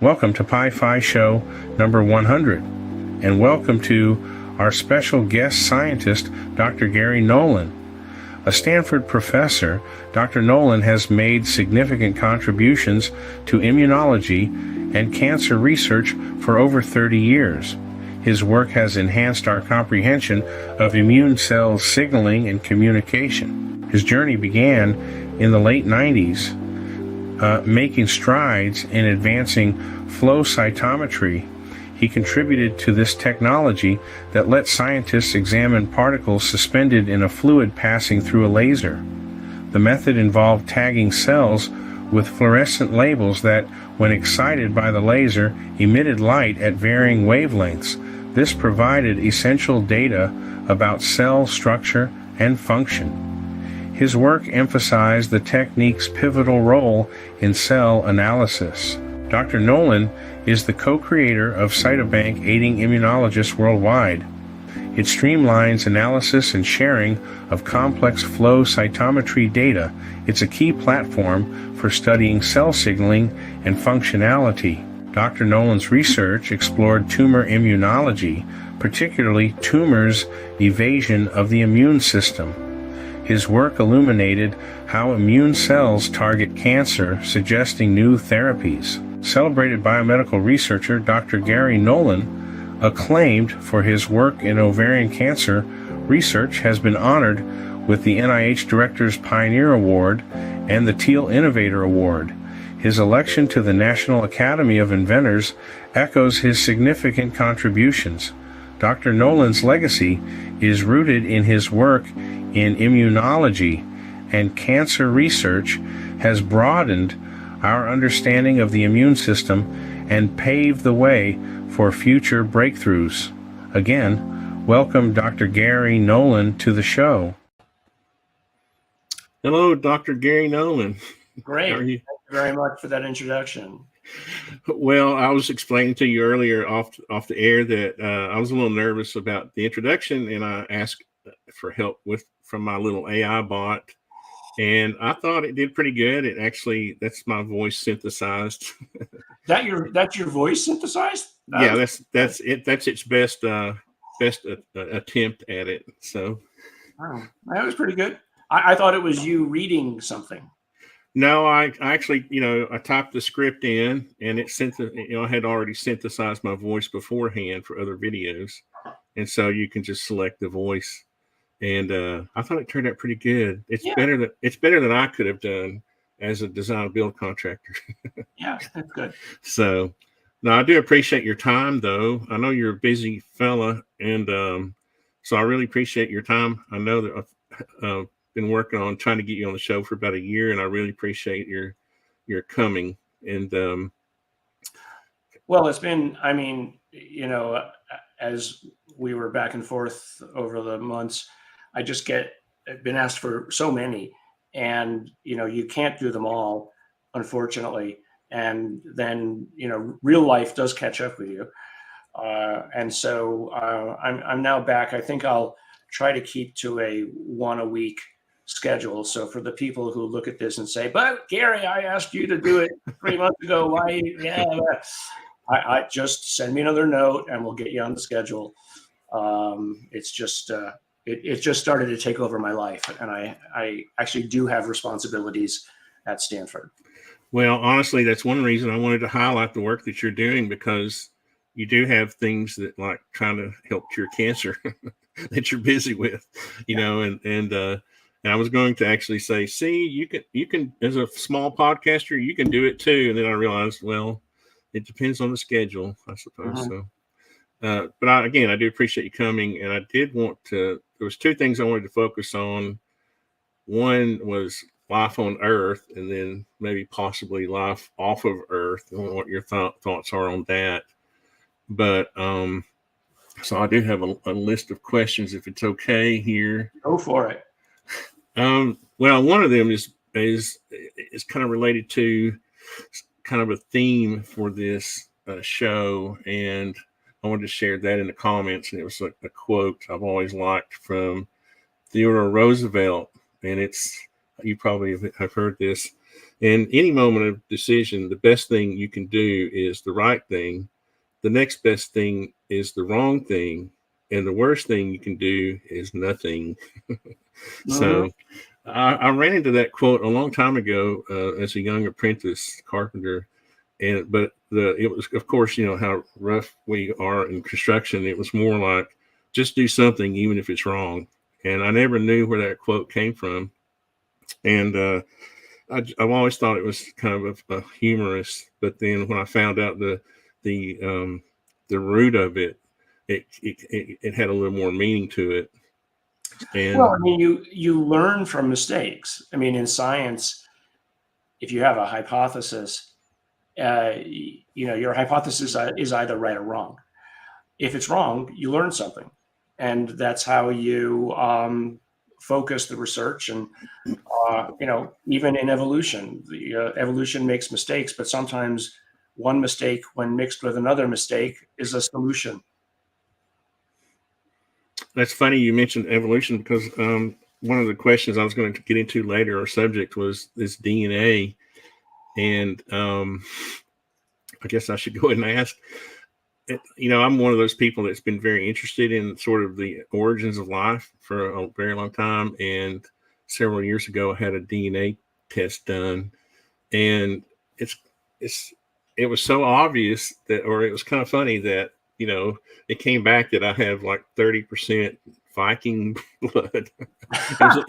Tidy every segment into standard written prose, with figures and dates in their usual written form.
Welcome to PiFi Show number 100, and welcome to our special guest scientist, Dr. Garry Nolan. A Stanford professor, Dr. Nolan has made significant contributions to immunology and cancer research for over 30 years. His work has enhanced our comprehension of immune cell signaling and communication. His journey began in the late 90s, making strides in advancing flow cytometry. He contributed to this technology that lets scientists examine particles suspended in a fluid passing through a laser. The method involved tagging cells with fluorescent labels that, when excited by the laser, emitted light at varying wavelengths. This provided essential data about cell structure and function. His work emphasized the technique's pivotal role in cell analysis. Dr. Nolan is the co-creator of Cytobank, aiding immunologists worldwide. It streamlines analysis and sharing of complex flow cytometry data. It's a key platform for studying cell signaling and functionality. Dr. Nolan's research explored tumor immunology, particularly tumors' evasion of the immune system. His work illuminated how immune cells target cancer, suggesting new therapies. Celebrated biomedical researcher Dr. Garry Nolan, acclaimed for his work in ovarian cancer research, has been honored with the NIH Director's Pioneer Award and the Teal Innovator Award. His election to the National Academy of Inventors echoes his significant contributions. Dr. Nolan's legacy is rooted in his work in immunology, and cancer research has broadened our understanding of the immune system and paved the way for future breakthroughs. Again, welcome Dr. Garry Nolan to the show. Hello, Dr. Garry Nolan. Great. Thank you very much for that introduction. Well, I was explaining to you earlier off the air that I was a little nervous about the introduction, and I asked for help from my little AI bot, and I thought it did pretty good. It actually, that's my voice synthesized. That's your voice synthesized? Yeah, that's it. That's its best attempt at it. So, wow, that was pretty good. I thought it was you reading something. No, I actually, I typed the script in, and it I had already synthesized my voice beforehand for other videos, and so you can just select the voice. And I thought it turned out pretty good. It's better than I could have done as a design build contractor. Yeah, that's good. So, no, I do appreciate your time, though. I know you're a busy fella, and so I really appreciate your time. I know that I've been working on trying to get you on the show for about a year, and I really appreciate your coming. And well, it's been, as we were back and forth over the months, I just been asked for so many, and you can't do them all, unfortunately. And then real life does catch up with you, and so I'm now back. I think I'll try to keep to a one a week schedule. So for the people who look at this and say, "But Garry, I asked you to do it 3 months ago. Why?" Yeah, I just send me another note, and we'll get you on the schedule. It's just it just started to take over my life, and I actually do have responsibilities at Stanford. Well, honestly, that's one reason I wanted to highlight the work that you're doing, because you do have things that, like, trying to help cure cancer that you're busy with, and I was going to actually say, see, you can, as a small podcaster, you can do it too. And then I realized, well, it depends on the schedule, I suppose. Mm-hmm. So, but I do appreciate you coming. And I did want to, there was two things I wanted to focus on. One was life on Earth, and then maybe possibly life off of Earth, and what your thoughts are on that. But, so I do have a list of questions, if it's okay here. Go for it. Well, one of them is kind of related to kind of a theme for this show, and I wanted to share that in the comments. And it was a quote I've always liked from Theodore Roosevelt, and you probably have heard this. And any moment of decision, the best thing you can do is the right thing. The next best thing is the wrong thing. And the worst thing you can do is nothing. Mhm. So I ran into that quote a long time ago as a young apprentice carpenter. But it was, of course, how rough we are in construction. It was more like, just do something, even if it's wrong. And I never knew where that quote came from. And I've always thought it was kind of a humorous, but then when I found out the root of it, it had a little more meaning to it. Well, And I mean, you learn from mistakes. I mean, in science, if you have a hypothesis, your hypothesis is either right or wrong. If it's wrong, you learn something, and that's how you focus the research. And even in evolution, the evolution makes mistakes, but sometimes one mistake, when mixed with another mistake, is a solution. that's funny you mentioned evolution, because one of the questions I was going to get into later, or subject, was this DNA. And I guess I should go ahead and ask. I'm one of those people that's been very interested in sort of the origins of life for a very long time. And several years ago, I had a DNA test done, and it's it's it was so obvious that, or it was kind of funny that, it came back that I have like 30% Viking blood.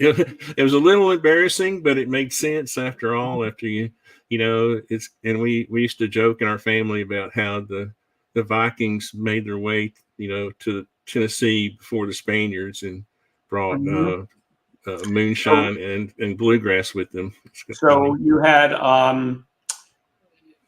It was a little embarrassing, but it made sense after all. After and we used to joke in our family about how the Vikings made their way, to Tennessee before the Spaniards, and brought Mhm. So, moonshine and bluegrass with them. It's so funny.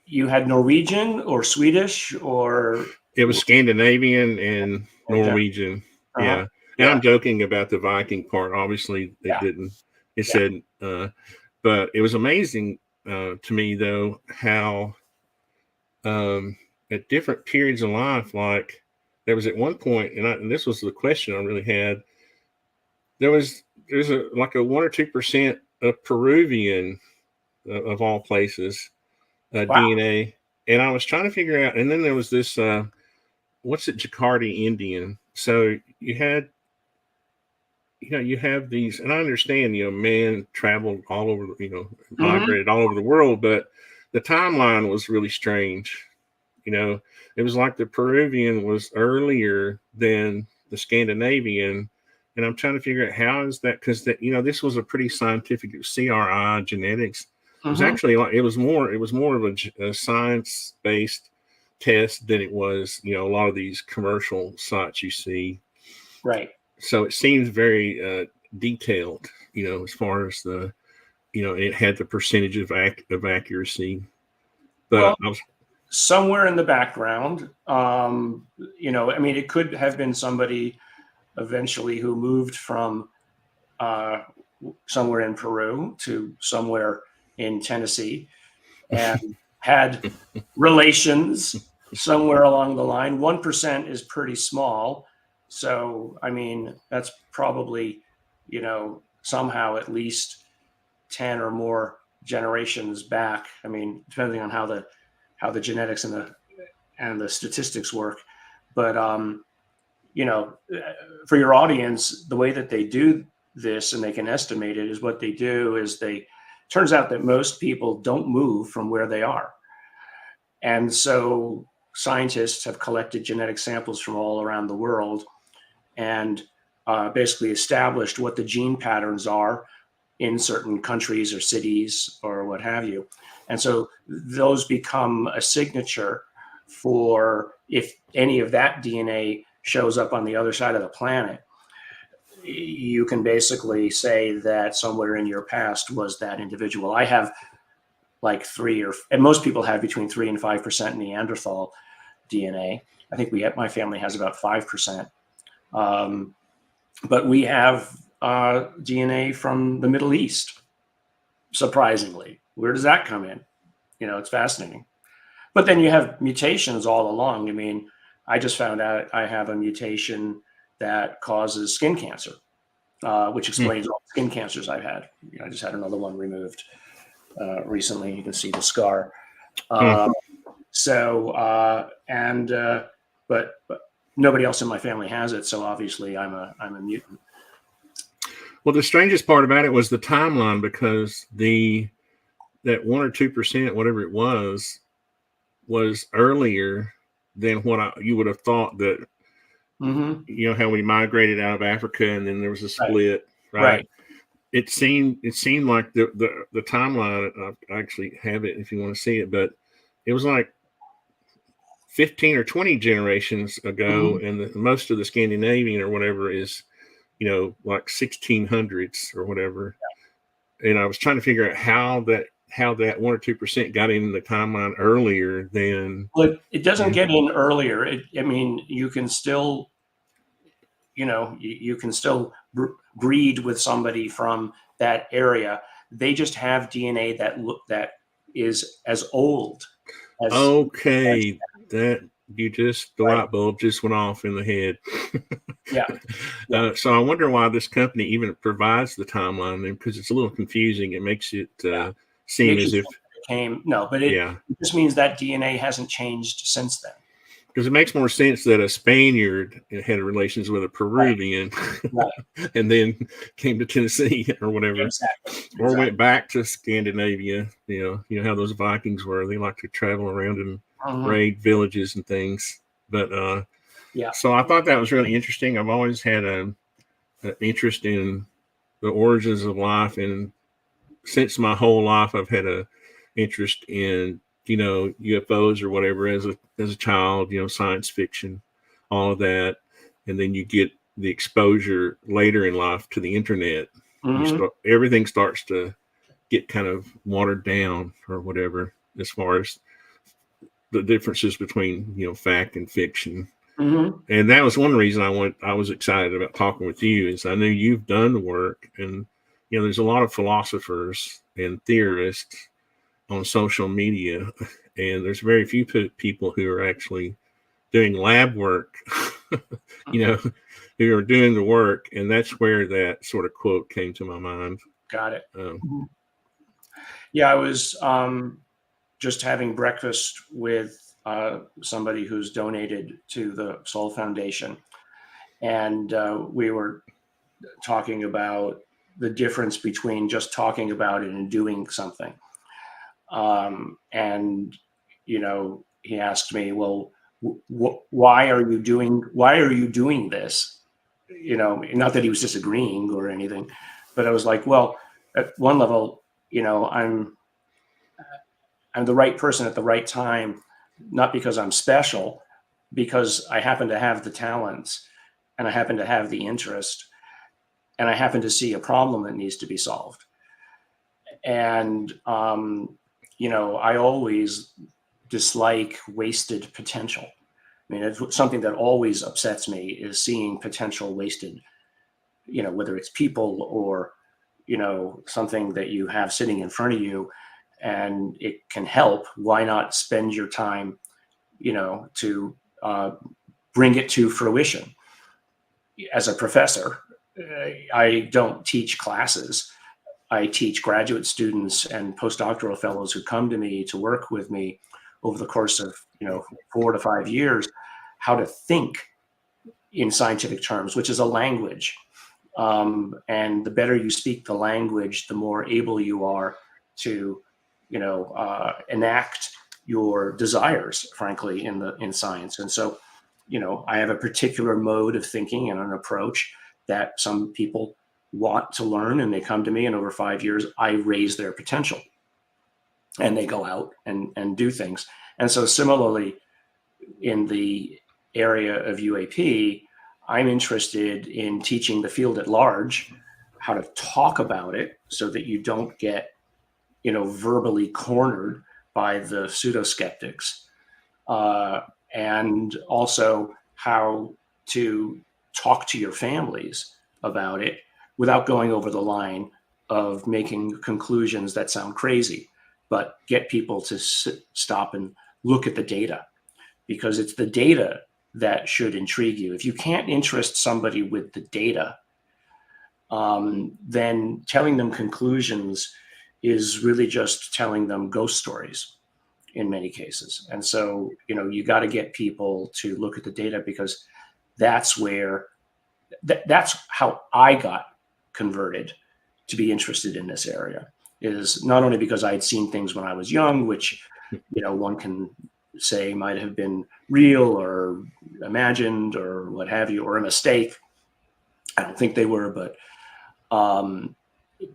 you had Norwegian or Swedish or It was Scandinavian and okay. Norwegian. Uh-huh. Yeah. And Yeah. I'm joking about the Viking part. Obviously, it Yeah. didn't. It Yeah. said, but it was amazing to me, though, how at different periods of life, like there was at one point, and this was the question I really had. There's like a 1 or 2% of Peruvian, of all places, Wow. DNA, and I was trying to figure out. And then there was this. What's it, Jakarta Indian. So you have these, and I understand, man traveled all over, Hmm. migrated all over the world, but the timeline was really strange. You know, it was like the Peruvian was earlier than the Scandinavian. And I'm trying to figure out how is that, because this was a pretty scientific CRI genetics. It was Hmm. actually like, it was more of a science based test than it was, a lot of these commercial sites you see. Right. So it seems very detailed, as far as it had the percentage of accuracy. Well, But I was, somewhere in the background, I mean, it could have been somebody eventually who moved from uh, somewhere in Peru to somewhere in Tennessee and had relations somewhere along the line. 1% is pretty small. So, I mean, that's probably, somehow at least 10 or more generations back. I mean, depending on how the genetics and the statistics work. But for your audience, the way that they do this and they can estimate it is what they do is turns out that most people don't move from where they are. And so scientists have collected genetic samples from all around the world and basically established what the gene patterns are in certain countries or cities or what have you. And so those become a signature for if any of that DNA shows up on the other side of the planet, you can basically say that somewhere in your past was that individual. I have like and most people have between 3 and 5% Neanderthal DNA. I think my family has about 5%. But we have DNA from the Middle East, surprisingly. Where does that come in? It's fascinating. But then you have mutations all along. I mean, I just found out I have a mutation that causes skin cancer, which explains all the skin cancers I've had. I just had another one removed. recently. You can see the scar. Hmm. But nobody else in my family has it, so obviously I'm a mutant. Well, the strangest part about it was the timeline, because that 1 or 2%, whatever it was earlier than what you would have thought. That Mm-hmm. how we migrated out of Africa, and then there was a Right. split, right? Right. It seemed like the timeline. I actually have it if you want to see it, but it was like 15 or 20 generations ago, Mm-hmm. and most of the Scandinavian or whatever is like 1600s or whatever. And I was trying to figure out how that 1 or 2% got in the timeline earlier than. But it doesn't Yeah. get in earlier. I mean, you can still, you can still breed with somebody from that area. They just have DNA that is as old as Okay, that the right. light bulb just went off in the head. Yeah. Yeah. So I wonder why this company even provides the timeline, because it's a little confusing. It makes it Yeah. seem Makes you as if, think it came. No, but it yeah, just means that DNA hasn't changed since then. because it makes more sense that a Spaniard had relations with a Right. Peruvian Right. and then came to Tennessee or whatever, Exactly. or went back to Scandinavia. You know how those Vikings were. They like to travel around and Mm-hmm. raid villages and things. But Yeah. so I thought that was really interesting. I've always had an interest in the origins of life, and since my whole life, I've had a interest in UFOs or whatever as a child. Science fiction, all of that, and then you get the exposure later in life to the internet. Mm-hmm. Everything starts to get kind of watered down or whatever, as far as the differences between fact and fiction. Mm-hmm. And that was one reason I was excited about talking with you, is I knew you've done the work, and there's a lot of philosophers and theorists on social media, and there's very few people who are actually doing lab work, who are doing the work, and that's where that sort of quote came to my mind. Got it. Um, Yeah, I was just having breakfast with somebody who's donated to the Soul Foundation, and we were talking about the difference between just talking about it and doing something. And he asked me, "Well, why are you doing this?" Not that he was disagreeing or anything, but I was like, "Well, at one level, I'm the right person at the right time, not because I'm special, because I happen to have the talents and I happen to have the interest and I happen to see a problem that needs to be solved." And, I always dislike wasted potential. I mean, it's something that always upsets me is seeing potential wasted, whether it's people or, something that you have sitting in front of you and it can help. Why not spend your time, to bring it to fruition? As a professor, I don't teach classes. I teach graduate students and postdoctoral fellows who come to me to work with me over the course of 4 to 5 years how to think in scientific terms, which is a language. And the better you speak the language, the more able you are to enact your desires, frankly, in science. And so, I have a particular mode of thinking and an approach that some people want to learn, and they come to me, and over 5 years, I raise their potential, and they go out and do things. And so, similarly, in the area of UAP, I'm interested in teaching the field at large how to talk about it so that you don't get, verbally cornered by the pseudo skeptics, and also how to talk to your families about it without going over the line of making conclusions that sound crazy, but get people to stop and look at the data, because it's the data that should intrigue you. If you can't interest somebody with the data, then telling them conclusions is really just telling them ghost stories in many cases. And so, you got to get people to look at the data, because that's where that's how I got converted to be interested in this area, is not only because I had seen things when I was young, which, one can say might have been real or imagined or what have you, or a mistake. I don't think they were,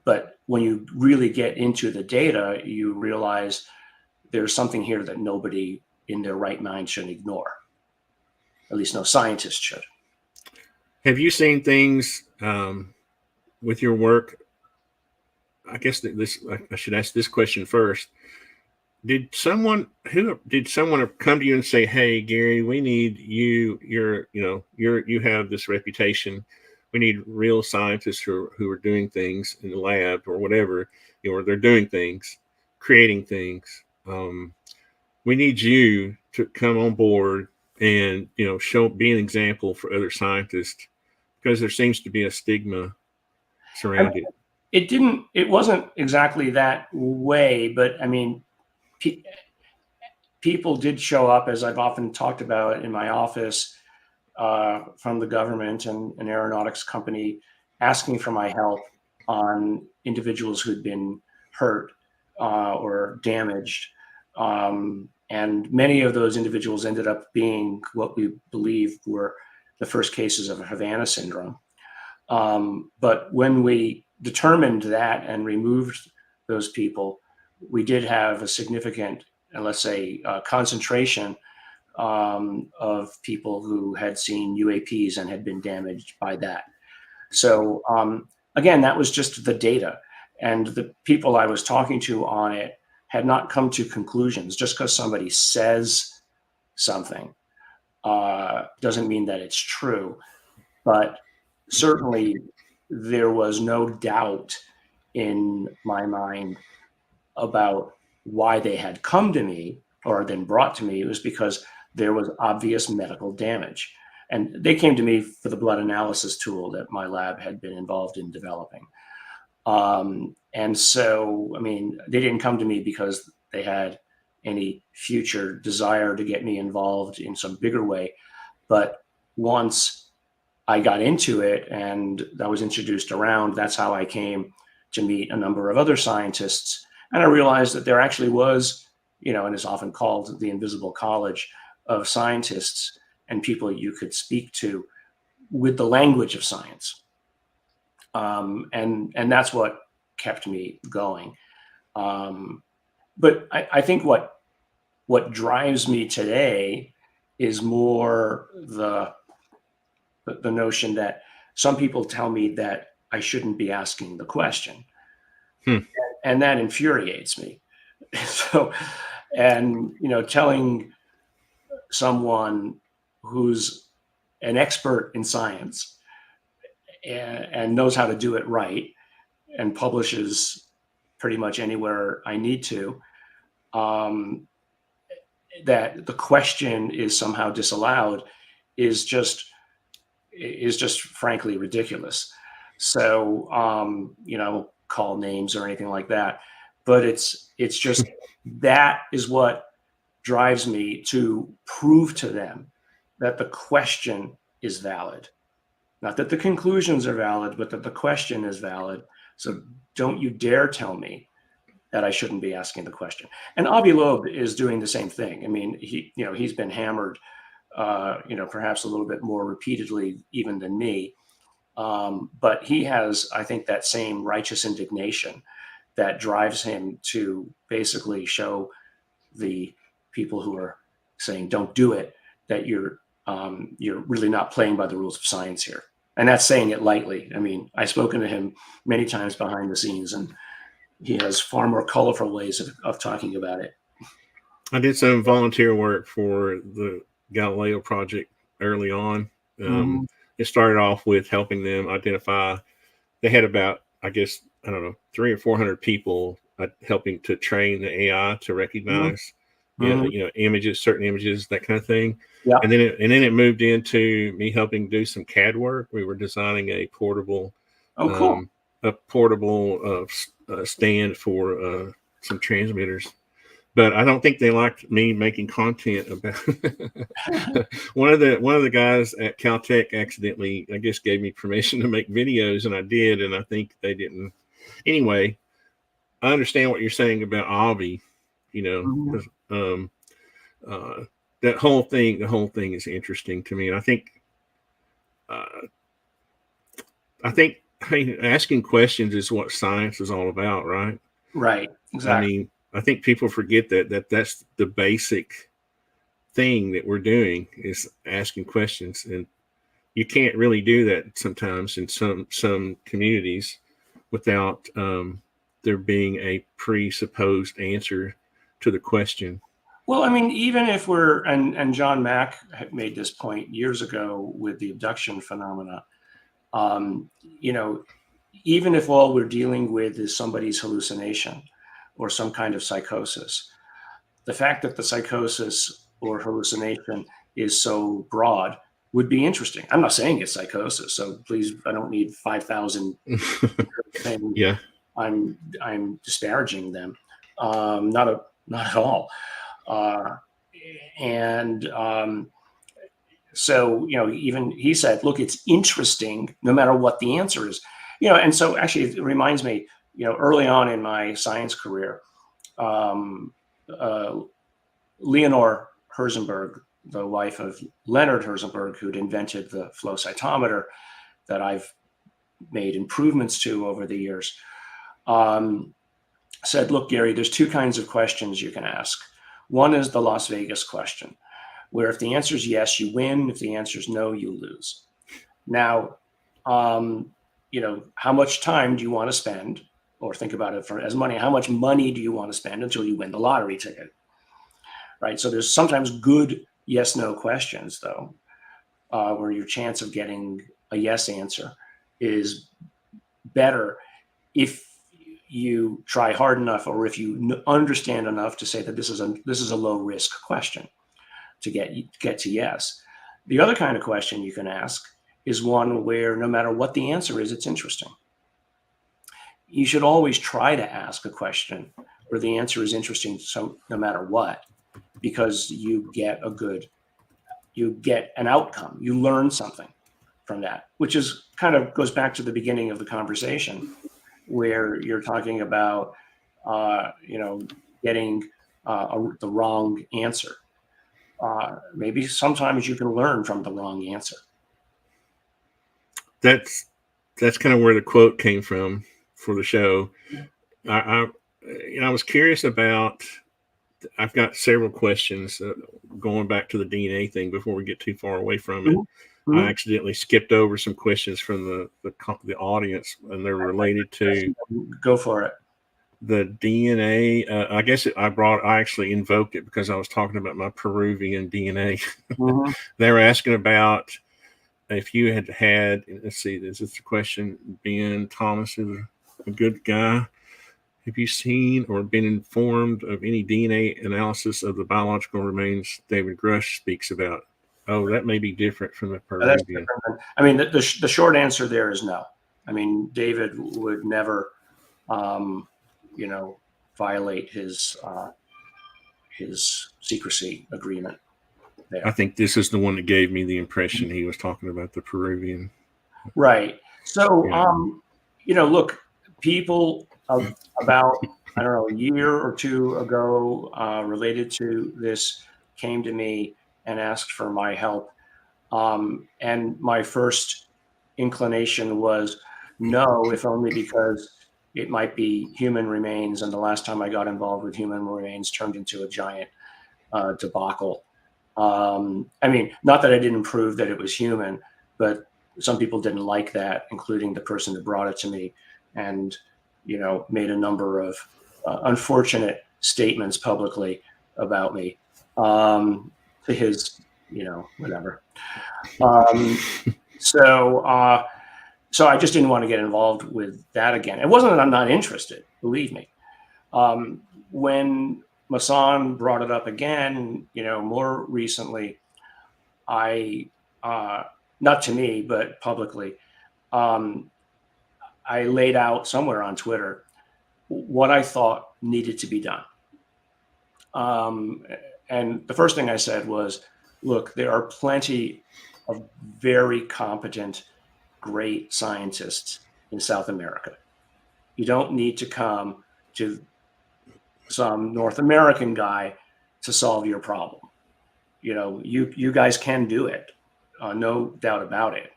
but when you really get into the data, you realize there's something here that nobody in their right mind should ignore. At least no scientist should. Have you seen things with your work? I guess I should ask this question first. Did someone come to you and say, "Hey, Gary, we need you. You have this reputation. We need real scientists who are doing things in the lab or whatever, or they're doing things, creating things. We need you to come on board and be an example for other scientists, because there seems to be a stigma surrounded." It wasn't exactly that way, but I mean, people did show up, as I've often talked about, in my office from the government and an aeronautics company, asking for my help on individuals who'd been hurt or damaged. And many of those individuals ended up being what we believe were the first cases of Havana syndrome. But when we determined that and removed those people, we did have a significant, let's say, concentration of people who had seen UAPs and had been damaged by that. So again, that was just the data. And the people I was talking to on it had not come to conclusions. Just because somebody says something doesn't mean that it's true. But certainly there was no doubt in my mind about why they had come to me or been brought to me. It was because there was obvious medical damage. And they came to me for the blood analysis tool that my lab had been involved in developing. And so, I mean, they didn't come to me because they had any future desire to get me involved in some bigger way. But once I got into it and I was introduced around, that's how I came to meet a number of other scientists. And I realized that there actually was, and it's often called the invisible college of scientists and people you could speak to with the language of science. And that's what kept me going. But I think what drives me today is more the notion that some people tell me that I shouldn't be asking the question. And that infuriates me. So, and, telling someone who's an expert in science and knows how to do it right and publishes pretty much anywhere I need to, that the question is somehow disallowed is just frankly ridiculous. So, call names or anything like that, but it's just that is what drives me to prove to them that the question is valid. Not that the conclusions are valid, but that the question is valid. So don't you dare tell me that I shouldn't be asking the question. And Avi Loeb is doing the same thing. I mean, he's been hammered, perhaps a little bit more repeatedly even than me. But he has, I think, that same righteous indignation that drives him to basically show the people who are saying don't do it that you're really not playing by the rules of science here. And that's saying it lightly. I mean, I've spoken to him many times behind the scenes, and he has far more colorful ways of talking about it. I did some volunteer work for the Galileo project early on. It started off with helping them identify. They had about, I guess, 300 or 400 people helping to train the AI to recognize, images, certain images, that kind of thing. Yeah. And then it moved into me helping do some CAD work. We were designing a portable, cool. stand for some transmitters. But I don't think they liked me making content about one of the guys at Caltech accidentally, I guess, gave me permission to make videos, and I did, and I think they didn't. Anyway, I understand what you're saying about Avi, because the whole thing is interesting to me, and I think asking questions is what science is all about, right? Right. Exactly. I mean, I think people forget that's the basic thing that we're doing is asking questions, and you can't really do that sometimes in some communities without there being a presupposed answer to the question. Well, I mean, even if we're, and John Mack had made this point years ago with the abduction phenomena, even if all we're dealing with is somebody's hallucination or some kind of psychosis, the fact that the psychosis or hallucination is so broad would be interesting. I'm not saying it's psychosis, so please, I don't need 5,000 things. Yeah. I'm disparaging them. Not at all. So, even he said, look, it's interesting no matter what the answer is, and so actually it reminds me, early on in my science career, Leonore Herzenberg, the wife of Leonard Herzenberg, who'd invented the flow cytometer that I've made improvements to over the years, said, look, Gary, there's two kinds of questions you can ask. One is the Las Vegas question, where if the answer is yes, you win. If the answer is no, you lose. Now, how much time do you want to spend, or think about it as money, how much money do you want to spend until you win the lottery ticket? Right. So there's sometimes good yes, no questions, though, where your chance of getting a yes answer is better if you try hard enough, or if you understand enough to say that this is a low risk question to get to yes. The other kind of question you can ask is one where no matter what the answer is, it's interesting. You should always try to ask a question where the answer is interesting, so no matter what, because you get an outcome, you learn something from that, which is kind of goes back to the beginning of the conversation, where you're talking about, getting the wrong answer. Maybe sometimes you can learn from the wrong answer. That's kind of where the quote came from for the show. I was curious about. I've got several questions going back to the DNA thing before we get too far away from it. Mm-hmm. I accidentally skipped over some questions from the audience, and they're related to. Go for it. The DNA. I guess I actually invoked it because I was talking about my Peruvian DNA. Mm-hmm. They were asking about if you had. Let's see. This is the question. Ben Thomas is a good guy. Have you seen or been informed of any DNA analysis of the biological remains David Grush speaks about? Oh, that may be different from the Peruvian. I mean, the short answer there is no. I mean, David would never, violate his secrecy agreement there. I think this is the one that gave me the impression he was talking about the Peruvian. Right. So, look, people about, I don't know, a year or two ago related to this came to me and asked for my help. And my first inclination was no, if only because it might be human remains. And the last time I got involved with human remains turned into a giant debacle. I mean, not that I didn't prove that it was human, but some people didn't like that, including the person who brought it to me, and made a number of unfortunate statements publicly about me to his, whatever. So I just didn't want to get involved with that again. It wasn't that I'm not interested, believe me. When Masson brought it up again, more recently, I, not to me, but publicly, I laid out somewhere on Twitter what I thought needed to be done. And the first thing I said was, look, there are plenty of very competent, great scientists in South America. You don't need to come to some North American guy to solve your problem. You guys can do it. No doubt about it.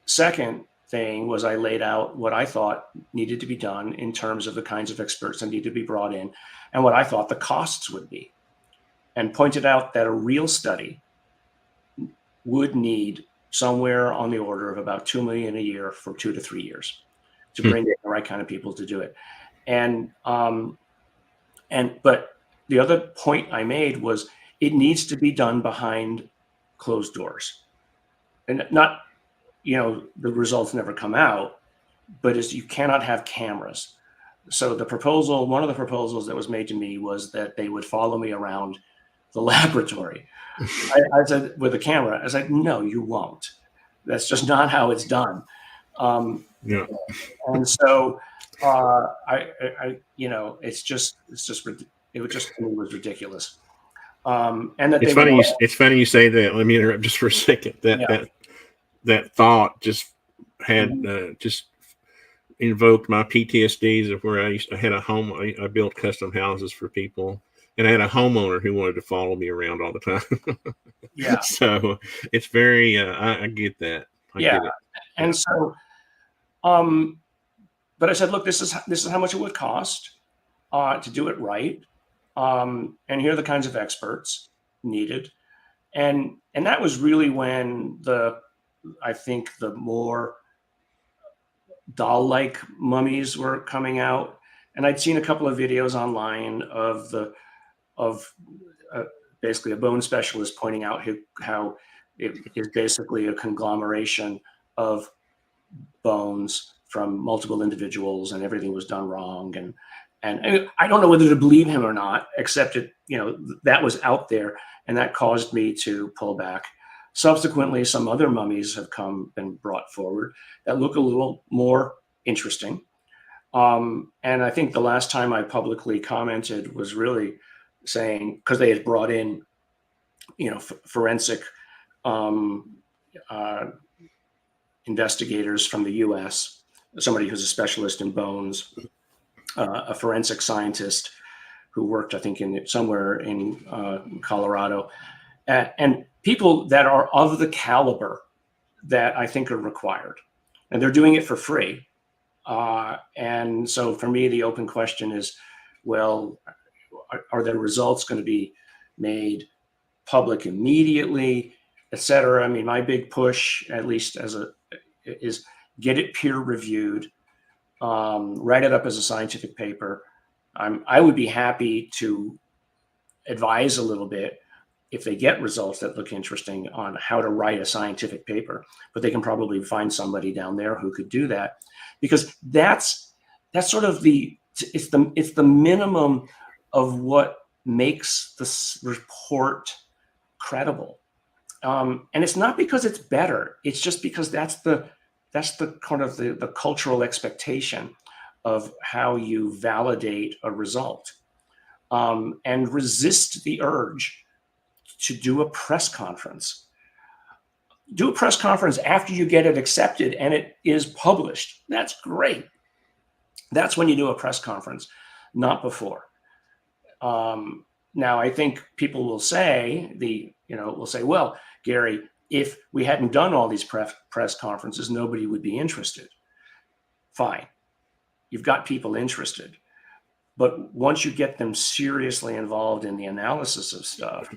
Second thing was I laid out what I thought needed to be done in terms of the kinds of experts that need to be brought in and what I thought the costs would be, and pointed out that a real study would need somewhere on the order of about $2 million a year for 2 to 3 years to bring in the right kind of people to do it. But the other point I made was it needs to be done behind closed doors, and not, the results never come out, but you cannot have cameras. So one of the proposals that was made to me was that they would follow me around the laboratory. I said, with a camera, I said, no, you won't. That's just not how it's done. Yeah. And so it was ridiculous. And that it's funny you say that. Let me interrupt just for a second. That thought just had just invoked my PTSDs of where I had a home. I built custom houses for people, and I had a homeowner who wanted to follow me around all the time. Yeah. So it's very, I get that. I get it. And so, but I said, look, this is how much it would cost to do it right. And here are the kinds of experts needed. And that was really when I think the more doll-like mummies were coming out. And I'd seen a couple of videos online of basically a bone specialist pointing out how it is basically a conglomeration of bones from multiple individuals, and everything was done wrong. And I don't know whether to believe him or not, except that was out there, and that caused me to pull back. Subsequently, some other mummies have been brought forward that look a little more interesting. And I think the last time I publicly commented was really saying, because they had brought in, forensic investigators from the U.S., somebody who's a specialist in bones, a forensic scientist who worked, I think, somewhere in Colorado, and people that are of the caliber that I think are required, and they're doing it for free. And so for me, the open question is, well, are their results going to be made public immediately, et cetera? I mean, my big push, at least is get it peer reviewed, write it up as a scientific paper. I would be happy to advise a little bit if they get results that look interesting on how to write a scientific paper, but they can probably find somebody down there who could do that, because that's sort of it's the minimum of what makes this report credible. And it's not because it's better. It's just because that's the kind of the cultural expectation of how you validate a result, and resist the urge to do a press conference. Do a press conference after you get it accepted and it is published. That's great. That's when you do a press conference, not before. Now, I think people will say, well, Garry, if we hadn't done all these press conferences, nobody would be interested. Fine. You've got people interested. But once you get them seriously involved in the analysis of stuff,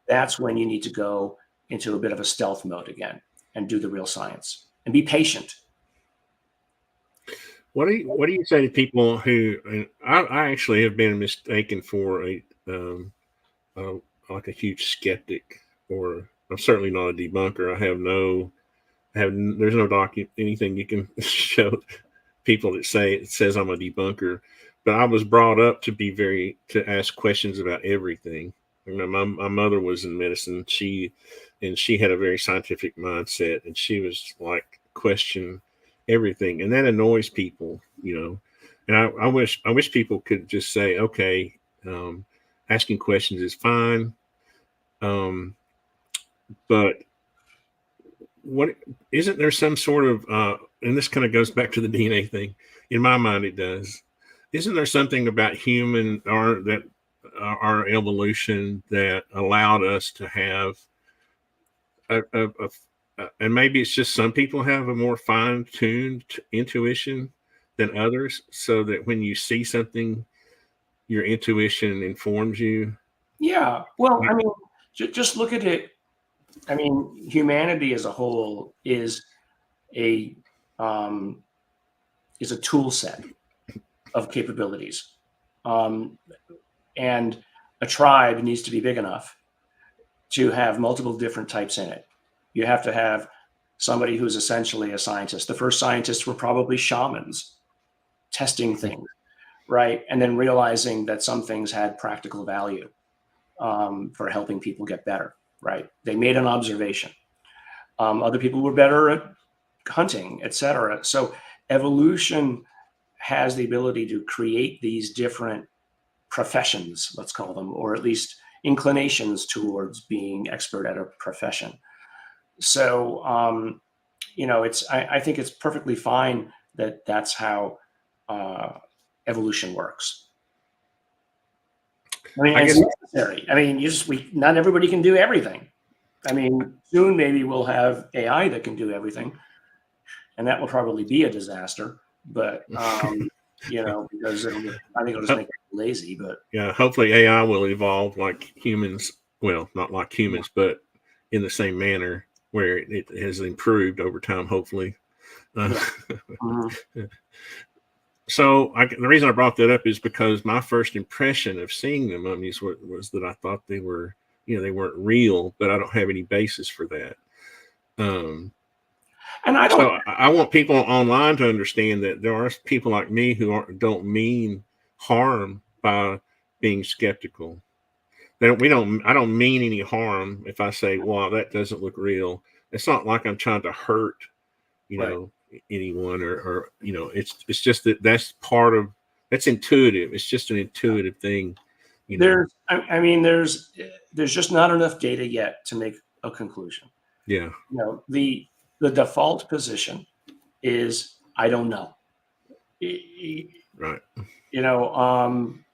that's when you need to go into a bit of a stealth mode again and do the real science and be patient. What do you say to people who, I actually have been mistaken for like a huge skeptic, or I'm certainly not a debunker. There's no anything you can show people that says I'm a debunker, but I was brought up to ask questions about everything. My mother was in medicine. She had a very scientific mindset, and she was like, question everything. And that annoys people, And I wish people could just say, okay, asking questions is fine. But what isn't there some sort of and this kind of goes back to the DNA thing. In my mind, it does. Isn't there something about human or that our evolution that allowed us to have and maybe it's just some people have a more fine-tuned intuition than others, so that when you see something, your intuition informs you? Yeah. Well, I mean, just look at it. I mean, humanity as a whole a um, is a tool set of capabilities, and a tribe needs to be big enough to have multiple different types in it. You have to have somebody who's essentially a scientist. The first scientists were probably shamans testing things, right? And then realizing that some things had practical value for helping people get better, right? They made an observation. Other people were better at hunting, etc. So evolution has the ability to create these different professions, let's call them, or at least inclinations towards being expert at a profession. So, I think it's perfectly fine that that's how evolution works. I mean, it's necessary. I mean, not everybody can do everything. I mean, soon maybe we'll have AI that can do everything, and that will probably be a disaster. But because I think it'll just make it lazy. But yeah, hopefully AI will evolve like humans. Well, not like humans, but in the same manner where it has improved over time. Hopefully. So the reason I brought that up is because my first impression of seeing the mummies was that I thought they were, they weren't real, but I don't have any basis for that. And I don't. So I want people online to understand that there are people like me who don't mean harm by being skeptical. I don't mean any harm if I say, "Wow, that doesn't look real." It's not like I'm trying to hurt, anyone or it's just that's intuitive. It's just an intuitive thing. There's just not enough data yet to make a conclusion. Yeah. The default position is I don't know. Right.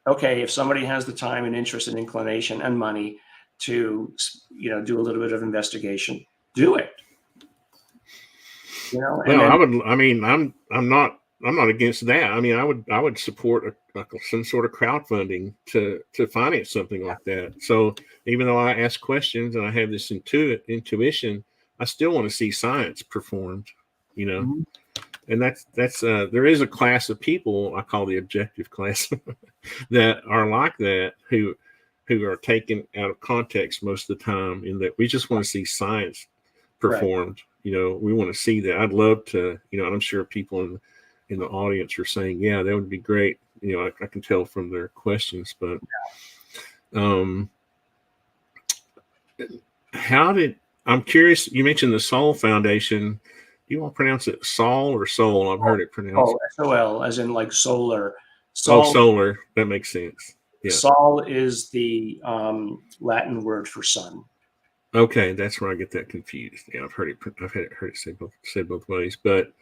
Okay, if somebody has the time and interest and inclination and money to, do a little bit of investigation, do it. I'm not against that. I mean, I would support some sort of crowdfunding to finance something like that. So even though I ask questions and I have this intuition, I still want to see science performed, Mm-hmm. And that's there is a class of people I call the objective class that are like that who are taken out of context most of the time, in that we just want to see science performed. Right. We want to see that. I'd love to, and I'm sure people in the audience are saying, yeah, that would be great. I can tell from their questions, but I'm curious, you mentioned the Soul Foundation. Do you want to pronounce it Sol or Soul? I've heard it pronounced. SOL, as in like solar. Solar. That makes sense. Yeah. Sol is the Latin word for sun. Okay, that's where I get that confused. Yeah, I've heard it said both ways. But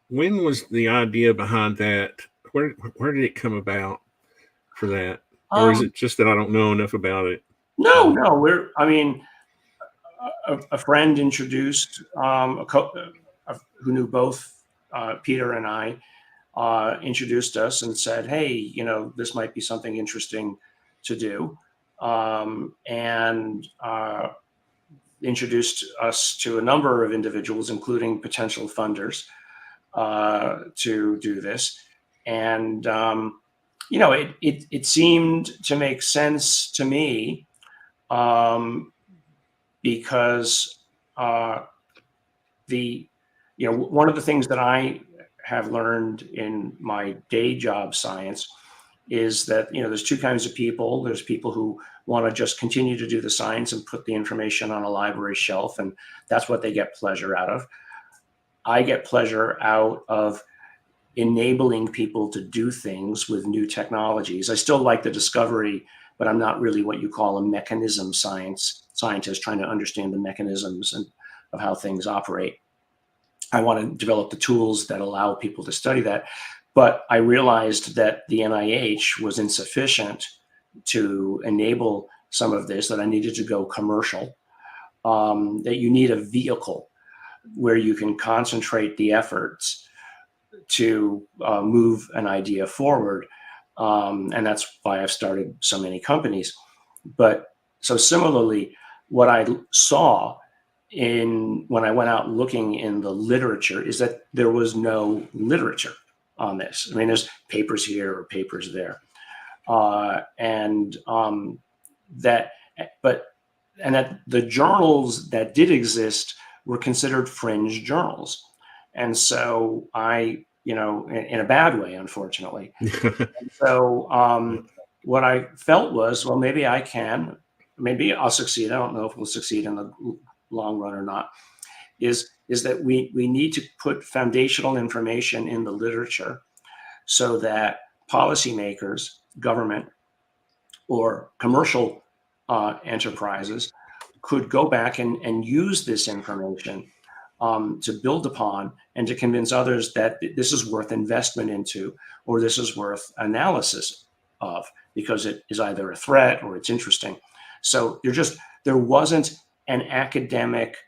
when was the idea behind that? Where did it come about for that? Or is it just that I don't know enough about it? No. A friend introduced who knew both Peter and I, introduced us and said, hey, this might be something interesting to do, and introduced us to a number of individuals, including potential funders, to do this. And it seemed to make sense to me, because one of the things that I have learned in my day job science is that there's two kinds of people. There's people who want to just continue to do the science and put the information on a library shelf, and that's what they get pleasure out of. I get pleasure out of enabling people to do things with new technologies. I still like the discovery, but I'm not really what you call a mechanism scientist trying to understand the mechanisms and of how things operate. I want to develop the tools that allow people to study that. But I realized that the NIH was insufficient to enable some of this, that I needed to go commercial, that you need a vehicle where you can concentrate the efforts to move an idea forward. And that's why I've started so many companies. But so similarly, what I saw when I went out looking in the literature is that there was no literature on this. I mean, there's papers here or papers there. And that the journals that did exist were considered fringe journals. And so in a bad way, unfortunately. So what I felt was, well, maybe I'll succeed. I don't know if we'll succeed in the long run or not, is that we need to put foundational information in the literature so that policymakers, government, or commercial enterprises could go back and use this information to build upon and to convince others that this is worth investment into, or this is worth analysis of, because it is either a threat or it's interesting. So there wasn't an academic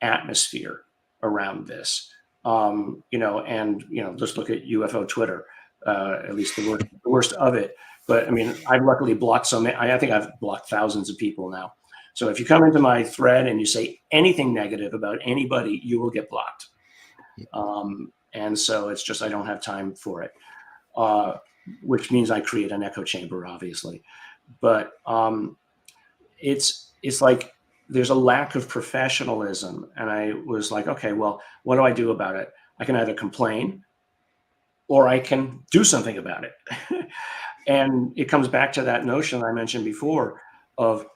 atmosphere around this, just look at UFO Twitter, at least the worst of it. But I mean, I've luckily blocked I think I've blocked thousands of people now. So if you come into my thread and you say anything negative about anybody, you will get blocked. And so it's just, I don't have time for it, which means I create an echo chamber, obviously. But it's like there's a lack of professionalism. And I was like, okay, well, what do I do about it? I can either complain or I can do something about it. And it comes back to that notion I mentioned before of,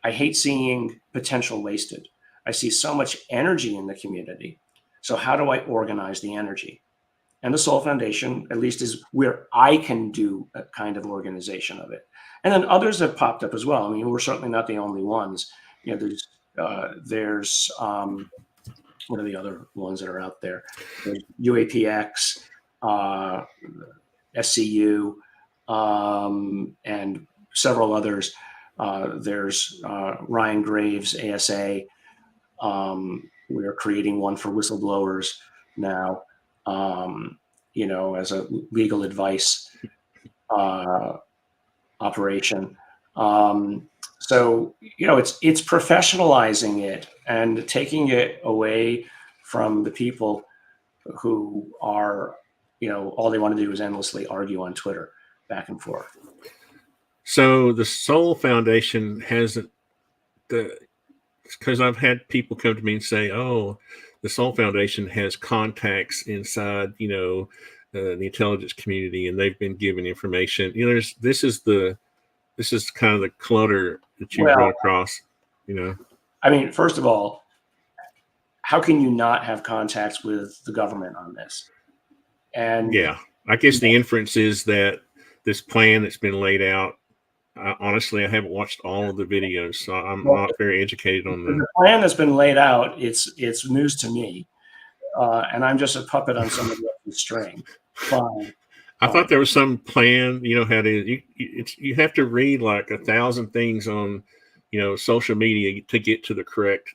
I hate seeing potential wasted. I see so much energy in the community. So how do I organize the energy? And the Soul Foundation, at least, is where I can do a kind of organization of it. And then others have popped up as well. I mean, we're certainly not the only ones. There's what are the other ones that are out there? There's UAPX, SCU, and several others. There's Ryan Graves, ASA. We're creating one for whistleblowers now, as a legal advice operation. So it's professionalizing it and taking it away from the people who are, all they want to do is endlessly argue on Twitter back and forth. So the Soul Foundation hasn't, because I've had people come to me and say, oh, the Soul Foundation has contacts inside, the intelligence community, and they've been given information. This is kind of the clutter that you run across, I mean, first of all, how can you not have contacts with the government on this? And yeah, I guess the inference is that this plan that's been laid out, honestly, I haven't watched all of the videos, so I'm not very educated on the plan that's been laid out. It's news to me, and I'm just a puppet on somebody else's string. Fine. I thought there was some plan. How to you have to read like 1,000 things on social media to get to the correct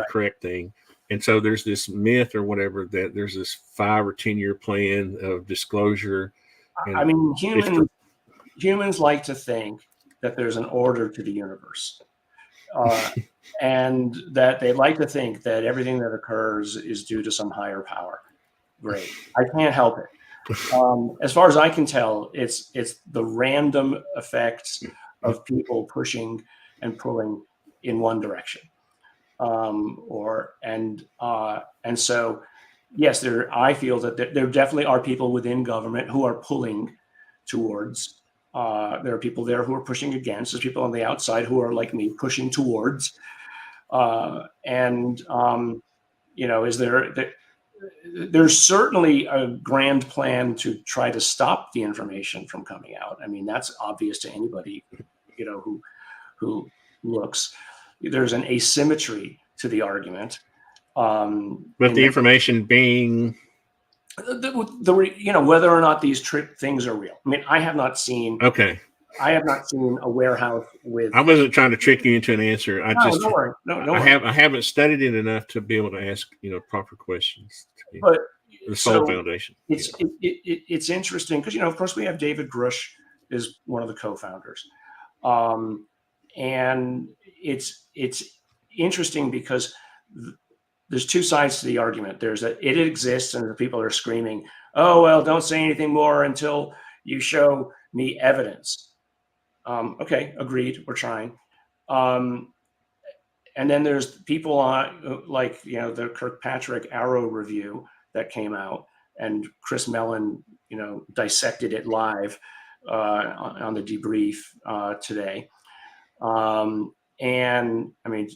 correct thing. And so there's this myth or whatever that there's this 5 or 10 year plan of disclosure. I mean, humans like to think that there's an order to the universe, and that they like to think that everything that occurs is due to some higher power. Great. I can't help it. As far as I can tell, it's the random effects of people pushing and pulling in one direction. And so, yes, I feel that there definitely are people within government who are pulling towards. There are people there who are pushing against. There's people on the outside who are like me pushing towards. Is there's certainly a grand plan to try to stop the information from coming out. I mean, that's obvious to anybody, who looks. There's an asymmetry to the argument. But the information being whether or not these things are real. I mean, I have not seen a warehouse with. I wasn't trying to trick you into an answer. Don't worry. No, I haven't studied it enough to be able to ask proper questions. But the Soul Foundation. It's interesting because of course we have David Grush is one of the co-founders, and it's interesting because there's two sides to the argument. There's that it exists, and the people are screaming, "Oh well, don't say anything more until you show me evidence." Okay, agreed. We're trying. And then there's people on like the Kirkpatrick Arrow review that came out, and Chris Mellon dissected it live on the debrief today. And I mean,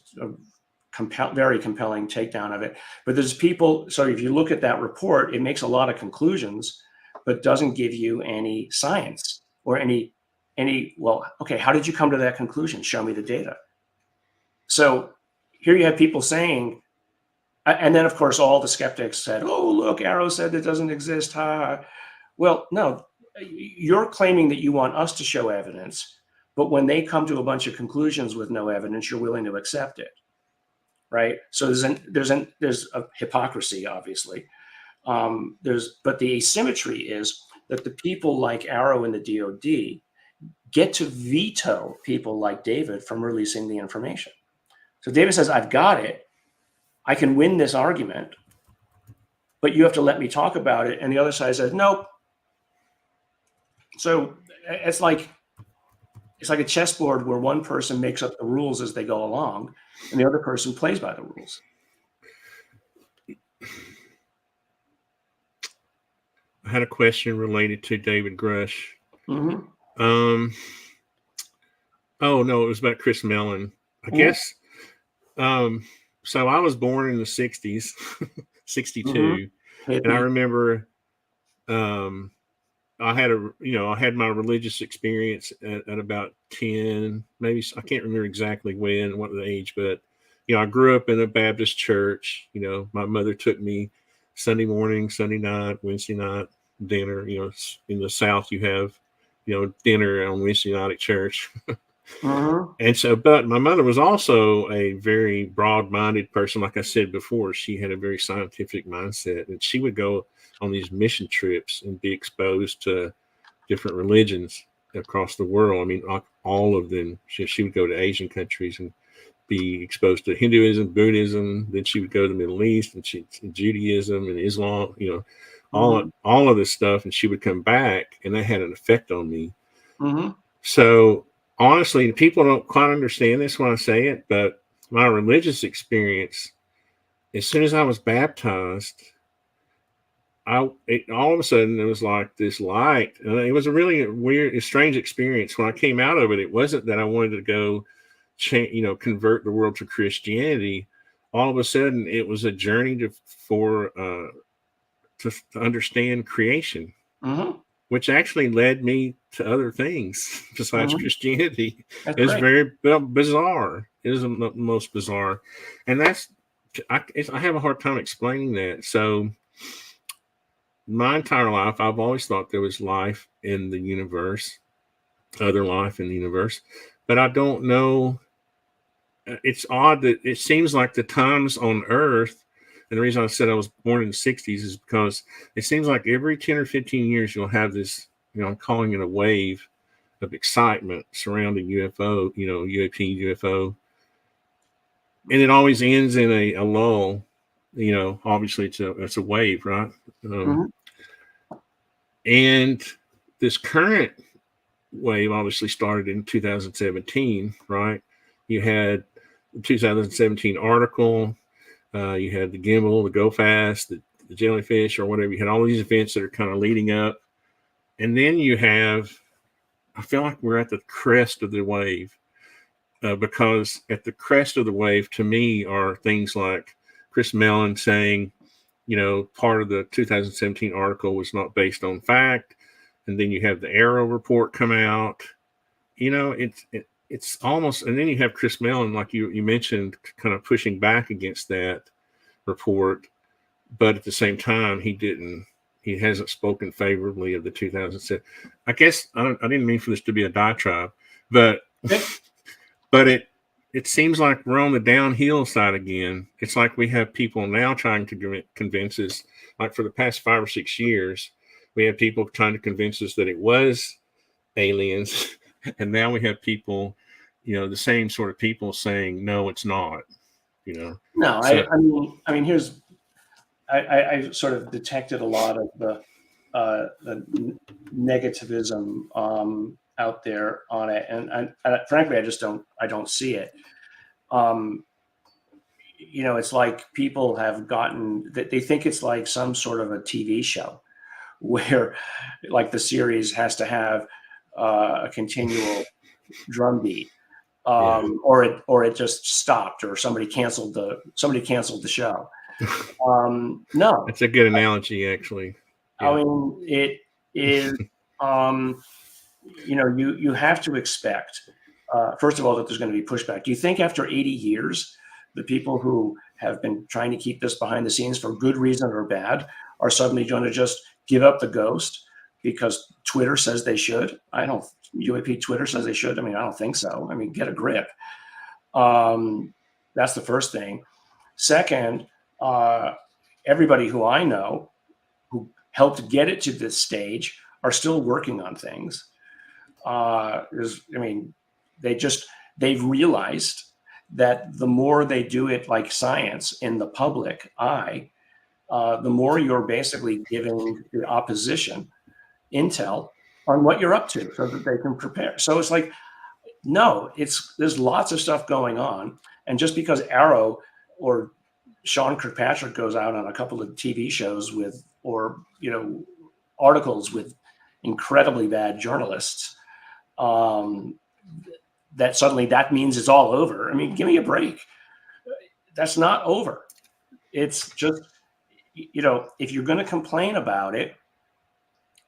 very compelling takedown of it. But there's people. So if you look at that report, it makes a lot of conclusions, but doesn't give you any science or any. Well, okay, how did you come to that conclusion? Show me the data. So here you have people saying, and then of course all the skeptics said, "Oh, look, Arrow said it doesn't exist." Ha. Well, no, you're claiming that you want us to show evidence, but when they come to a bunch of conclusions with no evidence, you're willing to accept it, right? So there's a hypocrisy, obviously. But the asymmetry is that the people like Arrow and the DoD get to veto people like David from releasing the information. So David says, "I've got it. I can win this argument, but you have to let me talk about it." And the other side says, "Nope." So it's like a chessboard where one person makes up the rules as they go along, and the other person plays by the rules. I had a question related to David Grush. Mm-hmm. Oh no, it was about Chris Mellon. I guess. So I was born in the 60s, 62. Mm-hmm. And I remember I had my religious experience at about 10, maybe, I can't remember exactly when, what the age, but I grew up in a Baptist church. My mother took me Sunday morning, Sunday night, Wednesday night, dinner. In the South you have dinner on Wednesday night at church. Mm-hmm. And so, but my mother was also a very broad-minded person. Like I said before, she had a very scientific mindset, and she would go on these mission trips and be exposed to different religions across the world. I mean, all of them. She would go to Asian countries and be exposed to Hinduism, Buddhism. Then she would go to the Middle East and Judaism and Islam, all of this stuff. And she would come back, and that had an effect on me. Mm-hmm. So honestly, people don't quite understand this when I say it, but my religious experience, as soon as I was baptized, all of a sudden it was like this light. And it was a really weird, strange experience. When I came out of it, it wasn't that I wanted to go convert the world to Christianity. All of a sudden it was a journey to understand creation. Mm-hmm. Which actually led me to other things besides Christianity. It's very bizarre. It is the most bizarre. And I have a hard time explaining that. So my entire life, I've always thought there was life in the universe, other life in the universe, but I don't know. It's odd that it seems like the times on Earth, and the reason I said I was born in the 60s is because it seems like every 10 or 15 years you'll have this, I'm calling it a wave of excitement surrounding UFO, UAP, UFO. And it always ends in a lull, obviously it's a wave, right? And this current wave obviously started in 2017, right? You had the 2017 article. You had the gimbal, the go fast, the jellyfish, or whatever. You had all these events that are kind of leading up. And then you have, I feel like we're at the crest of the wave, because at the crest of the wave, to me, are things like Chris Mellon saying, part of the 2017 article was not based on fact. And then you have the Arrow report come out. It's almost, and then you have Chris Mellon, like you mentioned, kind of pushing back against that report. But at the same time, he hasn't spoken favorably of the 2007. I guess I didn't mean for this to be a diatribe, but it seems like we're on the downhill side again. It's like we have people now trying to convince us, like for the past 5 or 6 years, we have people trying to convince us that it was aliens. And now we have people, the same sort of people saying, no, it's not, No, So, I mean, here's, I sort of detected a lot of the negativism out there on it, and frankly, I don't see it. It's like people have gotten that they think it's like some sort of a TV show where, like, the series has to have a continual drumbeat, or it just stopped, or somebody canceled the show. No, that's a good analogy, actually. I mean, it is, you have to expect, first of all, that there's going to be pushback. Do you think after 80 years, the people who have been trying to keep this behind the scenes for good reason or bad are suddenly going to just give up the ghost because Twitter says they should? UAP Twitter says they should. I mean, I don't think so. I mean, get a grip. That's the first thing. Second, everybody who I know who helped get it to this stage are still working on things. They've realized that the more they do it like science in the public eye, the more you're basically giving the opposition intel on what you're up to so that they can prepare. So it's like, no, there's lots of stuff going on. And just because Arrow or Sean Kirkpatrick goes out on a couple of TV shows or articles with incredibly bad journalists, that suddenly that means it's all over. I mean, give me a break. That's not over. It's just, if you're going to complain about it,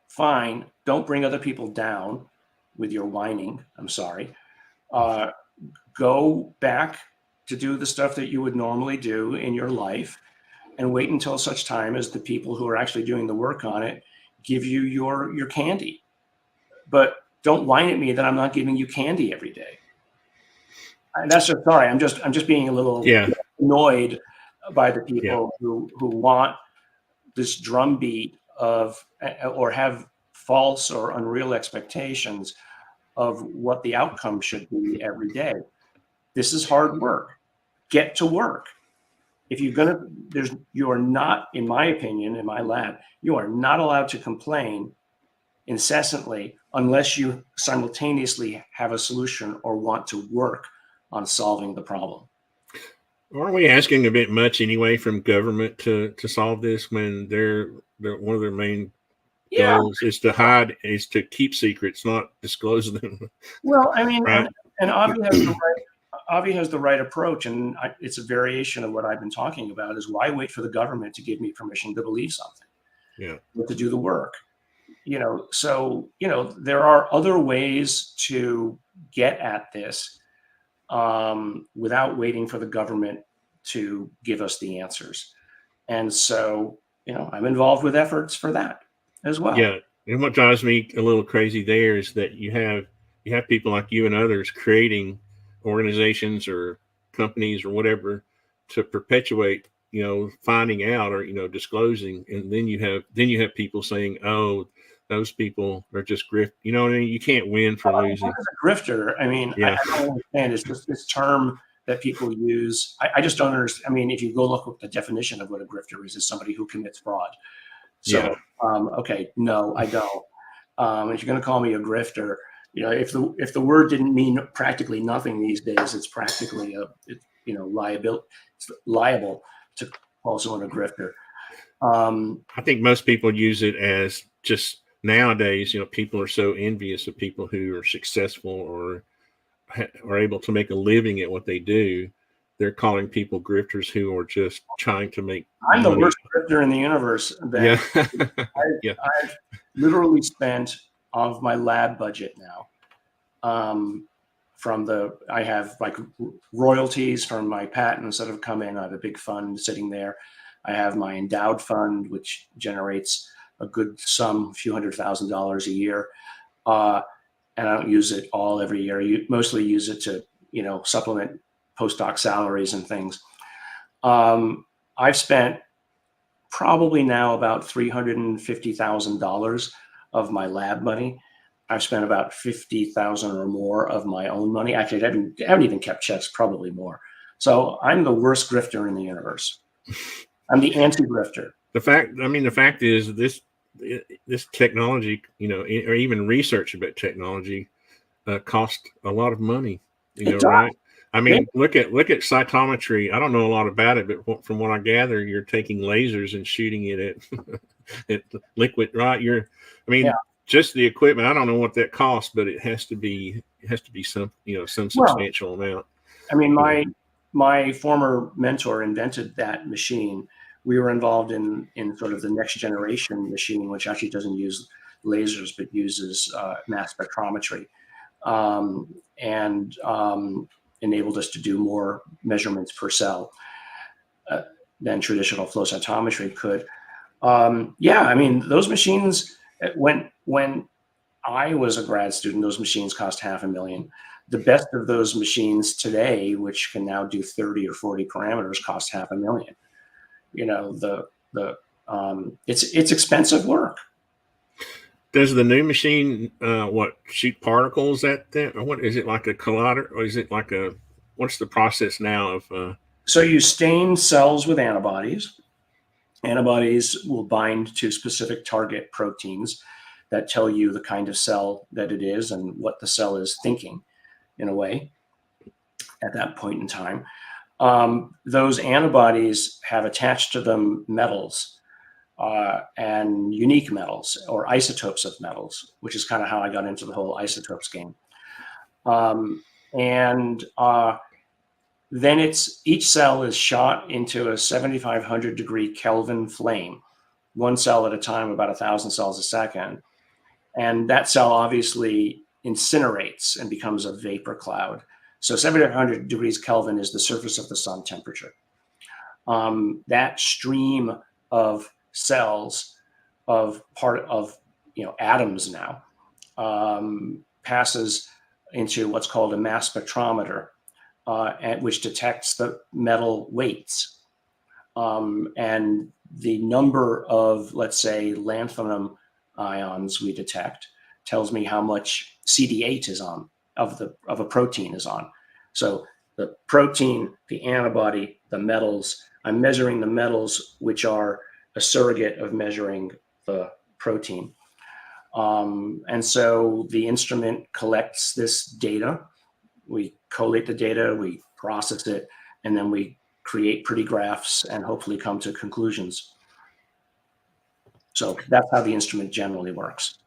fine. Don't bring other people down with your whining. I'm sorry. Go back to do the stuff that you would normally do in your life and wait until such time as the people who are actually doing the work on it give you your candy. But don't whine at me that I'm not giving you candy every day. And that's just, sorry, I'm just being a little annoyed by the people who want this drumbeat of, or have false or unreal expectations of what the outcome should be every day. This is hard work. Get to work. If you're gonna, you are not, in my opinion, in my lab, you are not allowed to complain incessantly unless you simultaneously have a solution or want to work on solving the problem. Aren't we asking a bit much anyway from government to solve this when they're one of their main goals is to keep secrets, not disclose them? Well, I mean, right? and Avi has the right approach, and it's a variation of what I've been talking about. Is why wait for the government to give me permission to believe something? But to do the work. So there are other ways to get at this without waiting for the government to give us the answers. And so, I'm involved with efforts for that as well. Yeah. And what drives me a little crazy there is that you have people like you and others creating organizations or companies or whatever to perpetuate, finding out or, disclosing. And then you have people saying, oh, those people are just grift. You know what I mean? You can't win for losing. What is a grifter? I mean, I don't understand. It's just this term that people use. I just don't understand. I mean, if you go look at the definition of what a grifter is somebody who commits fraud. So, okay, no, I don't. If you're going to call me a grifter, if the word didn't mean practically nothing these days, it's practically liable. It's liable to call someone a grifter. I think most people use it as just nowadays. People are so envious of people who are successful or are able to make a living at what they do they're calling people grifters who are just trying to make I'm the money. worst grifter in the universe. Ben. Yeah. Yeah. I've literally spent of my lab budget now. I have like royalties from my patents that have come in. I have a big fund sitting there. I have my endowed fund, which generates a good sum, a few $100,000 a year. And I don't use it all every year. You mostly use it to, supplement postdoc salaries and things. I've spent probably now about $350,000 of my lab money. I've spent about $50,000 or more of my own money. Actually, I haven't even kept checks, probably more. So I'm the worst grifter in the universe. I'm the anti-grifter. The fact is this technology, or even research about technology, cost a lot of money. Right? I mean, look at cytometry. I don't know a lot about it, but from what I gather, you're taking lasers and shooting it at at liquid, right? Just the equipment. I don't know what that costs, but it has to be some substantial amount. I mean, my former mentor invented that machine. We were involved in sort of the next generation machine, which actually doesn't use lasers but uses mass spectrometry, and enabled us to do more measurements per cell than traditional flow cytometry could. I mean, those machines, when I was a grad student, those machines cost $500,000. The best of those machines today, which can now do 30 or 40 parameters, cost $500,000. It's expensive work. Does the new machine shoot particles at that, or what is it, like a collider, or is it like what's the process now of? So you stain cells with antibodies. Antibodies will bind to specific target proteins that tell you the kind of cell that it is and what the cell is thinking, in a way, at that point in time. Those antibodies have attached to them metals and unique metals or isotopes of metals, which is kind of how I got into the whole isotopes game. Then each cell is shot into a 7,500 degree Kelvin flame, one cell at a time, about 1,000 cells a second. And that cell obviously incinerates and becomes a vapor cloud. So 7,500 degrees Kelvin is the surface of the sun temperature. That stream of cells of atoms now passes into what's called a mass spectrometer, which detects the metal weights. And the number of, let's say, lanthanum ions we detect tells me how much CD8 is on of a protein is on. So the protein, the antibody, the metals, I'm measuring the metals, which are a surrogate of measuring the protein. And so the instrument collects this data. We collate the data, we process it, and then we create pretty graphs and hopefully come to conclusions. So that's how the instrument generally works.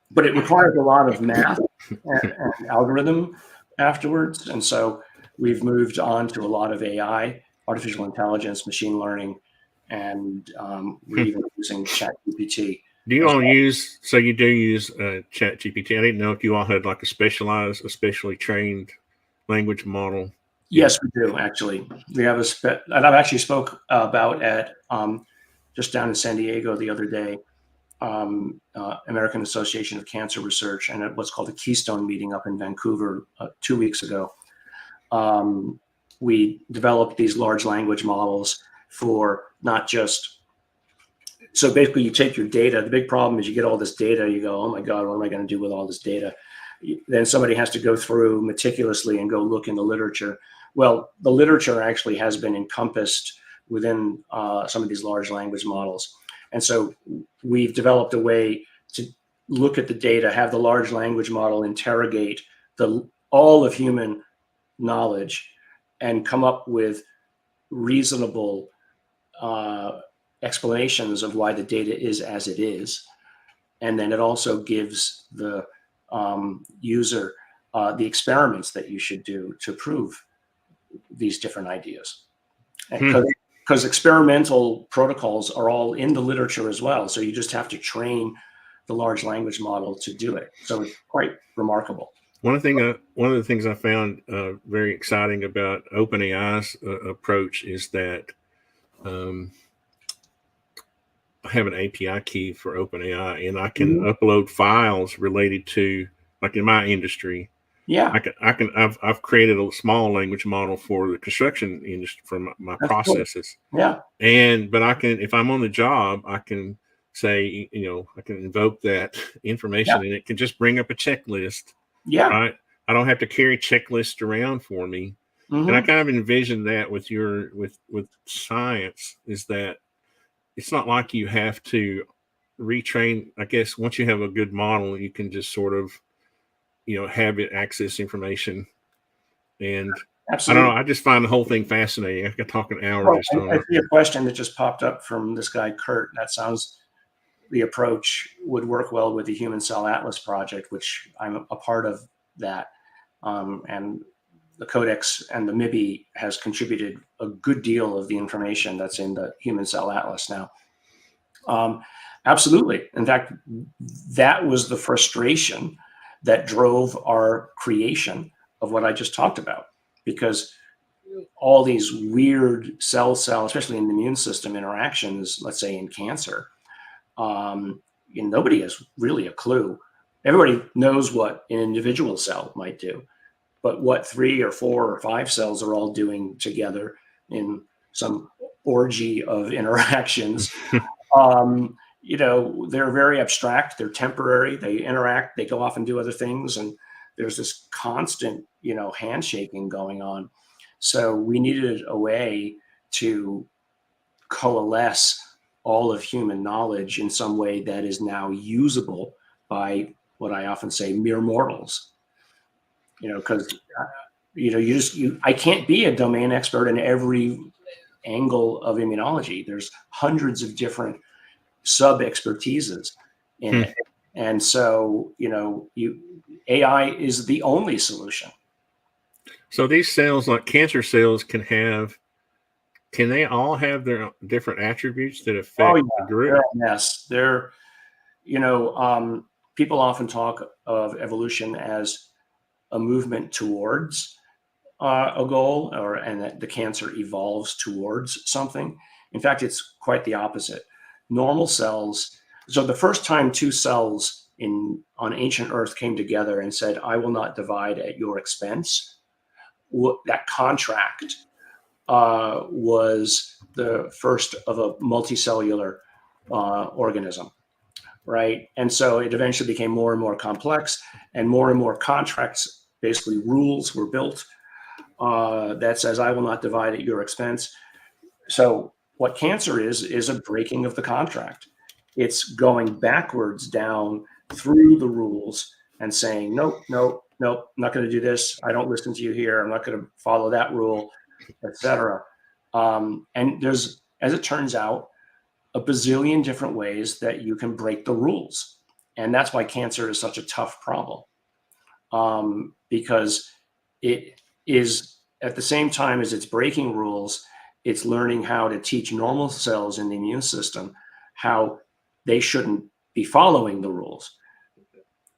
But it requires a lot of math and algorithm afterwards. And so we've moved on to a lot of AI, artificial intelligence, machine learning, and we're even using ChatGPT. Do you all use ChatGPT? I didn't know if you all had like a specially trained language model. Yes, we do, actually. We have that I've actually spoke about at just down in San Diego the other day, American Association of Cancer Research, and at what's called a Keystone meeting up in Vancouver 2 weeks ago. We developed these large language models for not just, so basically you take your data. The big problem is you get all this data, you go, oh my God, what am I going to do with all this data? Then somebody has to go through meticulously and go look in the literature. Well, the literature actually has been encompassed within some of these large language models. And so we've developed a way to look at the data, have the large language model interrogate all of human knowledge and come up with reasonable explanations of why the data is as it is. And then it also gives the user the experiments that you should do to prove these different ideas. Because experimental protocols are all in the literature as well. So you just have to train the large language model to do it. So it's quite remarkable. One of the things I found very exciting about OpenAI's approach is that I have an API key for OpenAI, and I can upload files related to, like in my industry. Yeah, I've created a small language model for the construction industry for my processes. Cool. Yeah. But I can, if I'm on the job, I can say, I can invoke that information, and it can just bring up a checklist. Yeah. Right. I don't have to carry checklists around for me. And I kind of envision that with with science, is that it's not like you have to retrain. I guess once you have a good model, you can just sort of, have it access information. And absolutely. I don't know. I just find the whole thing fascinating. I could talk an hour just on I it. see a question that just popped up from this guy, Kurt. That sounds, the approach would work well with the Human Cell Atlas project, which I'm a part of that. And the Codex and the MIBI has contributed a good deal of the information that's in the Human Cell Atlas now. Absolutely. In fact, that was the frustration that drove our creation of what I just talked about, because all these weird cell, especially in the immune system interactions, let's say in cancer, nobody has really a clue. Everybody knows what an individual cell might do, but what 3 or 4 or 5 cells are all doing together in some orgy of interactions, they're very abstract. They're temporary. They interact. They go off and do other things, and there's this constant, handshaking going on. So we needed a way to coalesce all of human knowledge in some way that is now usable by what I often say mere mortals. Because I can't be a domain expert in every angle of immunology. There's hundreds of different sub expertises in it, and so AI is the only solution. So these cells, like cancer cells, can they all have their different attributes that affect the group? Yes, people often talk of evolution as a movement towards a goal, and that the cancer evolves towards something. In fact, it's quite the opposite. Normal cells. So the first time 2 cells on ancient Earth came together and said, "I will not divide at your expense," that contract was the first of a multicellular organism, right? And so it eventually became more and more complex, and more contracts, basically rules, were built that says, "I will not divide at your expense." So what cancer is a breaking of the contract. It's going backwards down through the rules and saying, nope, I'm not going to do this. I don't listen to you here. I'm not going to follow that rule, etc. And there's, as it turns out, a bazillion different ways that you can break the rules. And that's why cancer is such a tough problem, because it is, at the same time as it's breaking rules, it's learning how to teach normal cells in the immune system how they shouldn't be following the rules,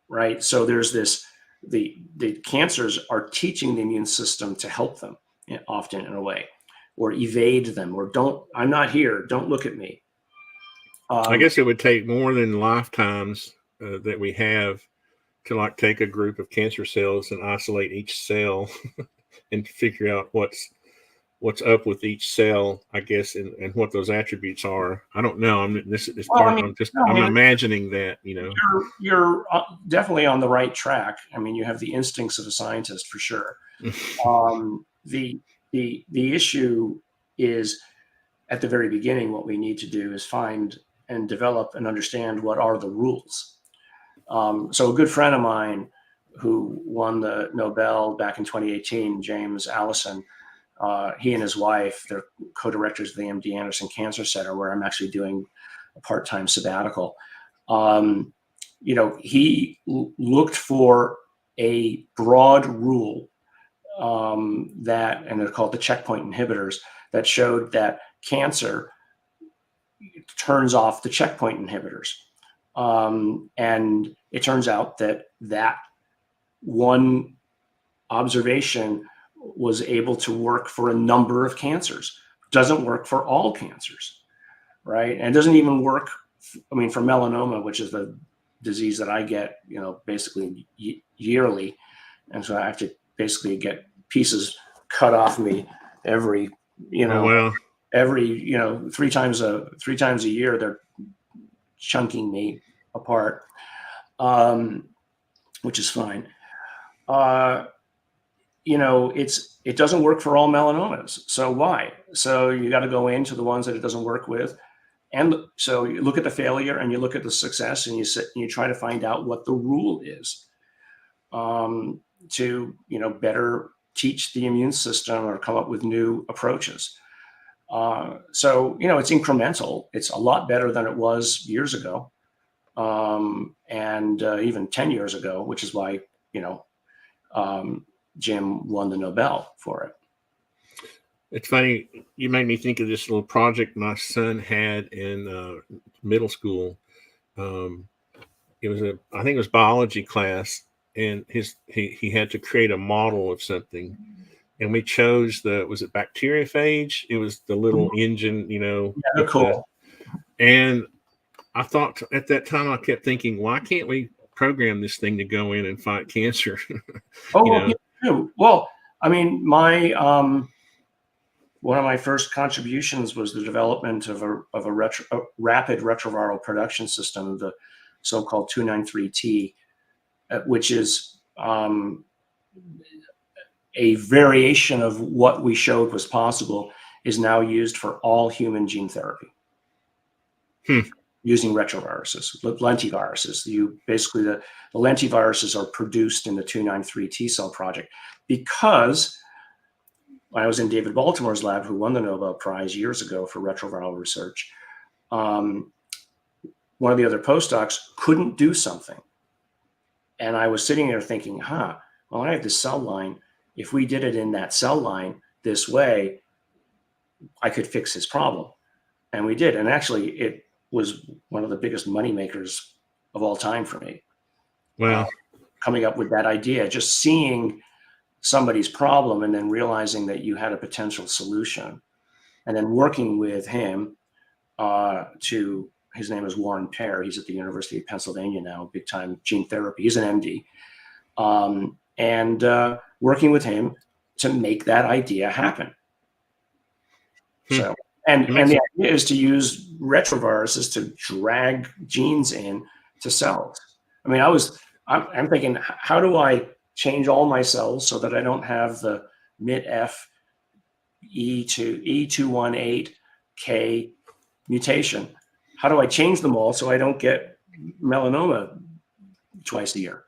right? So there's this, the cancers are teaching the immune system to help them, often in a way, or evade them, or I'm not here, don't look at me. I guess it would take more than lifetimes that we have to take a group of cancer cells and isolate each cell and figure out what's up with each cell, I guess, and what those attributes are. I don't know. I'm imagining that, You're definitely on the right track. I mean, you have the instincts of a scientist for sure. The issue is, at the very beginning, what we need to do is find and develop and understand what are the rules. So a good friend of mine who won the Nobel back in 2018, James Allison, he and his wife, they're co-directors of the MD Anderson Cancer Center, where I'm actually doing a part-time sabbatical. He looked for a broad rule that, and they're called the checkpoint inhibitors, that showed that cancer turns off the checkpoint inhibitors. And it turns out that one observation was able to work for a number of cancers. Doesn't work for all cancers, right? And it doesn't even work, for melanoma, which is the disease that I get, basically yearly. And so I have to basically get pieces cut off me every, three times a year. They're chunking me apart, which is fine. It doesn't work for all melanomas. So why? So you got to go into the ones that it doesn't work with. And so you look at the failure and you look at the success, and you try to find out what the rule is, to, better teach the immune system or come up with new approaches. So, it's incremental. It's a lot better than it was years ago. And even 10 years ago, which is why, Jim won the Nobel for it. It's funny, you made me think of this little project my son had in middle school. It was I think it was biology class, and he had to create a model of something, and we chose was it bacteriophage? It was the little engine, Yeah, cool. And I thought at that time, I kept thinking, why can't we program this thing to go in and fight cancer? Well, one of my first contributions was the development of a rapid retroviral production system, the so-called 293T, which is a variation of what we showed was possible, is now used for all human gene therapy. Using retroviruses, lentiviruses. Basically the lentiviruses are produced in the 293 T cell project, because when I was in David Baltimore's lab, who won the Nobel Prize years ago for retroviral research, one of the other postdocs couldn't do something. And I was sitting there thinking, well, I have this cell line. If we did it in that cell line this way, I could fix his problem. And we did. And actually, it was one of the biggest money makers of all time for me. Wow. Coming up with that idea, just seeing somebody's problem and then realizing that you had a potential solution, and then working with him his name is Warren Pear. He's at the University of Pennsylvania now, big time gene therapy. He's an MD. And working with him to make that idea happen. So, and the idea is to use retroviruses to drag genes in to cells. I'm thinking, how do I change all my cells so that I don't have the MIT-F E218K mutation? How do I change them all so I don't get melanoma twice a year?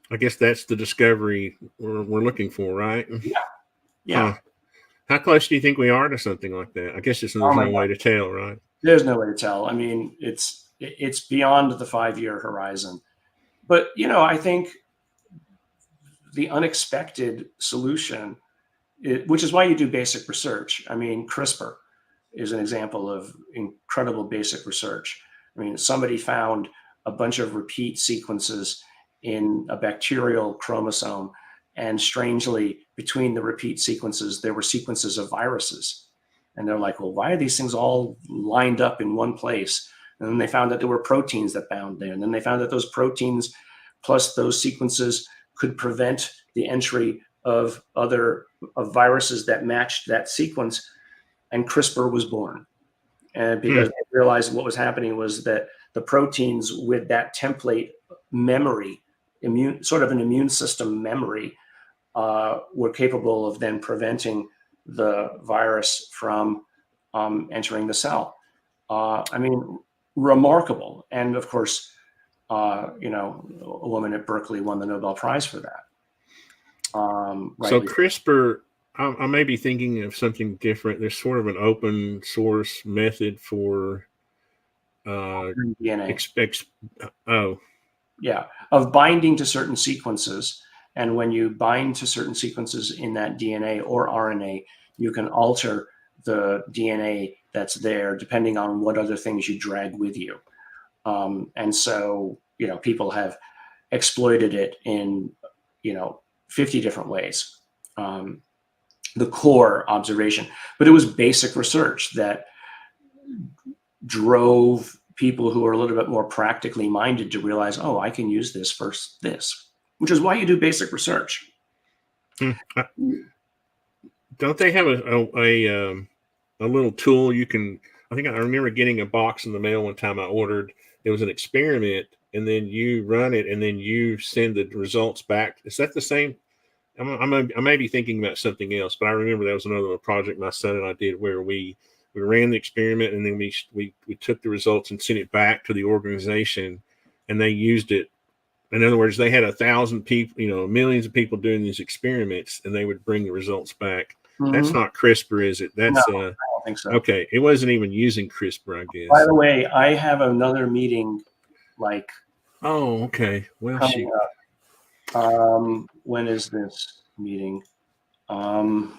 I guess that's the discovery we're looking for, right? Yeah. How close do you think we are to something like that? I guess there's no way to tell, right? There's no way to tell. It's beyond the 5-year horizon. But, I think the unexpected solution, which is why you do basic research. CRISPR is an example of incredible basic research. Somebody found a bunch of repeat sequences in a bacterial chromosome, and strangely, between the repeat sequences, there were sequences of viruses. And they're like, well, why are these things all lined up in one place? And then they found that there were proteins that bound there. And then they found that those proteins plus those sequences could prevent the entry of viruses that matched that sequence. And CRISPR was born. And because they realized what was happening was that the proteins with that template memory, sort of an immune system memory, were capable of then preventing the virus from entering the cell. Remarkable. And of course, a woman at Berkeley won the Nobel Prize for that. So CRISPR, I may be thinking of something different. There's sort of an open source method for DNA. Of binding binding to certain sequences And when you bind to certain sequences in that DNA or RNA, you can alter the DNA that's there depending on what other things you drag with you. And so, people have exploited it in, 50 different ways. The core observation, but it was basic research that drove people who are a little bit more practically minded to realize, oh, I can use this for this, which is why you do basic research. Don't they have a little tool you can? I remember getting a box in the mail one time. I ordered. It was an experiment, and then you run it, and then you send the results back. Is that the same? I may be thinking about something else, but I remember that was another project my son and I did where we ran the experiment, and then we took the results and sent it back to the organization, and they used it. In other words, they had 1,000 people, millions of people doing these experiments, and they would bring the results back. Mm-hmm. That's not CRISPR, is it? That's no, I don't think so. Okay. It wasn't even using CRISPR, I guess. By the way, I have another meeting. Oh, okay. Well, coming up. When is this meeting? I'm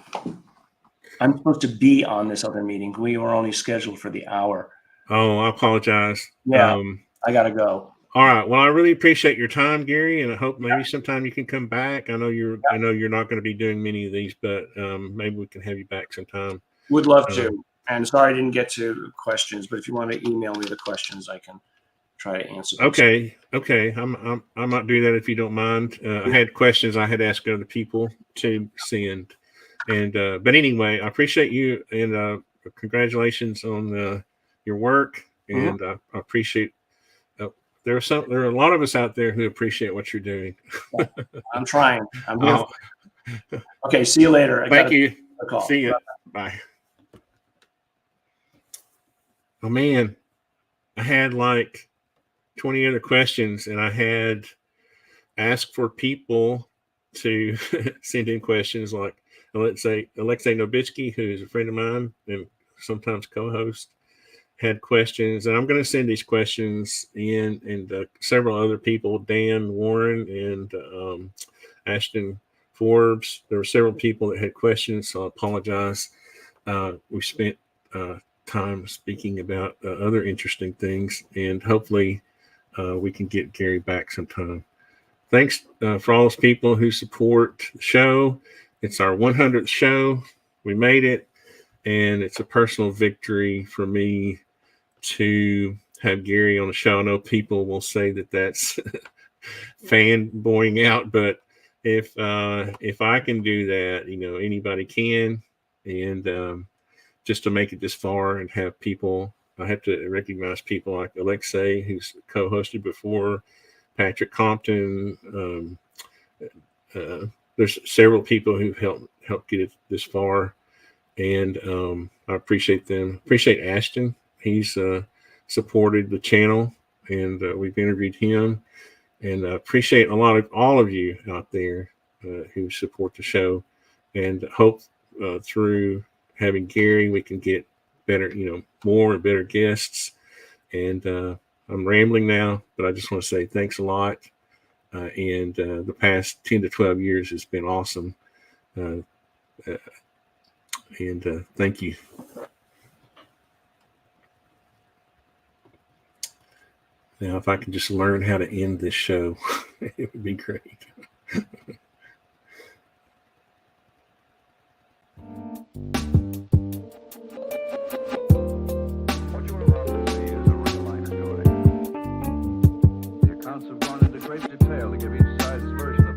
supposed to be on this other meeting. We were only scheduled for the hour. Oh, I apologize. Yeah, I gotta go. All right. Well, I really appreciate your time, Gary, and I hope maybe sometime you can come back. I know you're not going to be doing many of these, but maybe we can have you back sometime. Would love to. And sorry I didn't get to questions, but if you want to email me the questions, I can try to answer them. Okay. I might do that if you don't mind. I had questions I had asked other people to send, and but anyway, I appreciate you, and congratulations on your work, and I appreciate. There are a lot of us out there who appreciate what you're doing. I'm trying. I'm here. Okay. See you later. Thank you. See you. Bye. Oh man, I had 20 other questions, and I had asked for people to send in questions like Alexei Novitsky, who's a friend of mine and sometimes co-host, had questions, and I'm going to send these questions in, and several other people, Dan Warren and Ashton Forbes. There were several people that had questions, so I apologize. We spent time speaking about other interesting things, and hopefully we can get Gary back sometime. Thanks for all those people who support the show. It's our 100th show. We made it, and it's a personal victory for me to have Gary on the show. I know people will say that that's fanboying out, but if I can do that, anybody can. And just to make it this far and have people, I have to recognize people like Alexei, who's co-hosted before, Patrick Compton. There's several people who've helped get it this far, and I appreciate them. Appreciate Ashton. He's supported the channel, and we've interviewed him, and appreciate a lot of all of you out there who support the show, and hope through having Gary we can get better, more and better guests. And I'm rambling now, but I just want to say thanks a lot. And the past 10 to 12 years has been awesome. And thank you. Now, if I could just learn how to end this show, it would be great. What you are about to see is a real-life story. The accounts have gone into great detail to give each side's version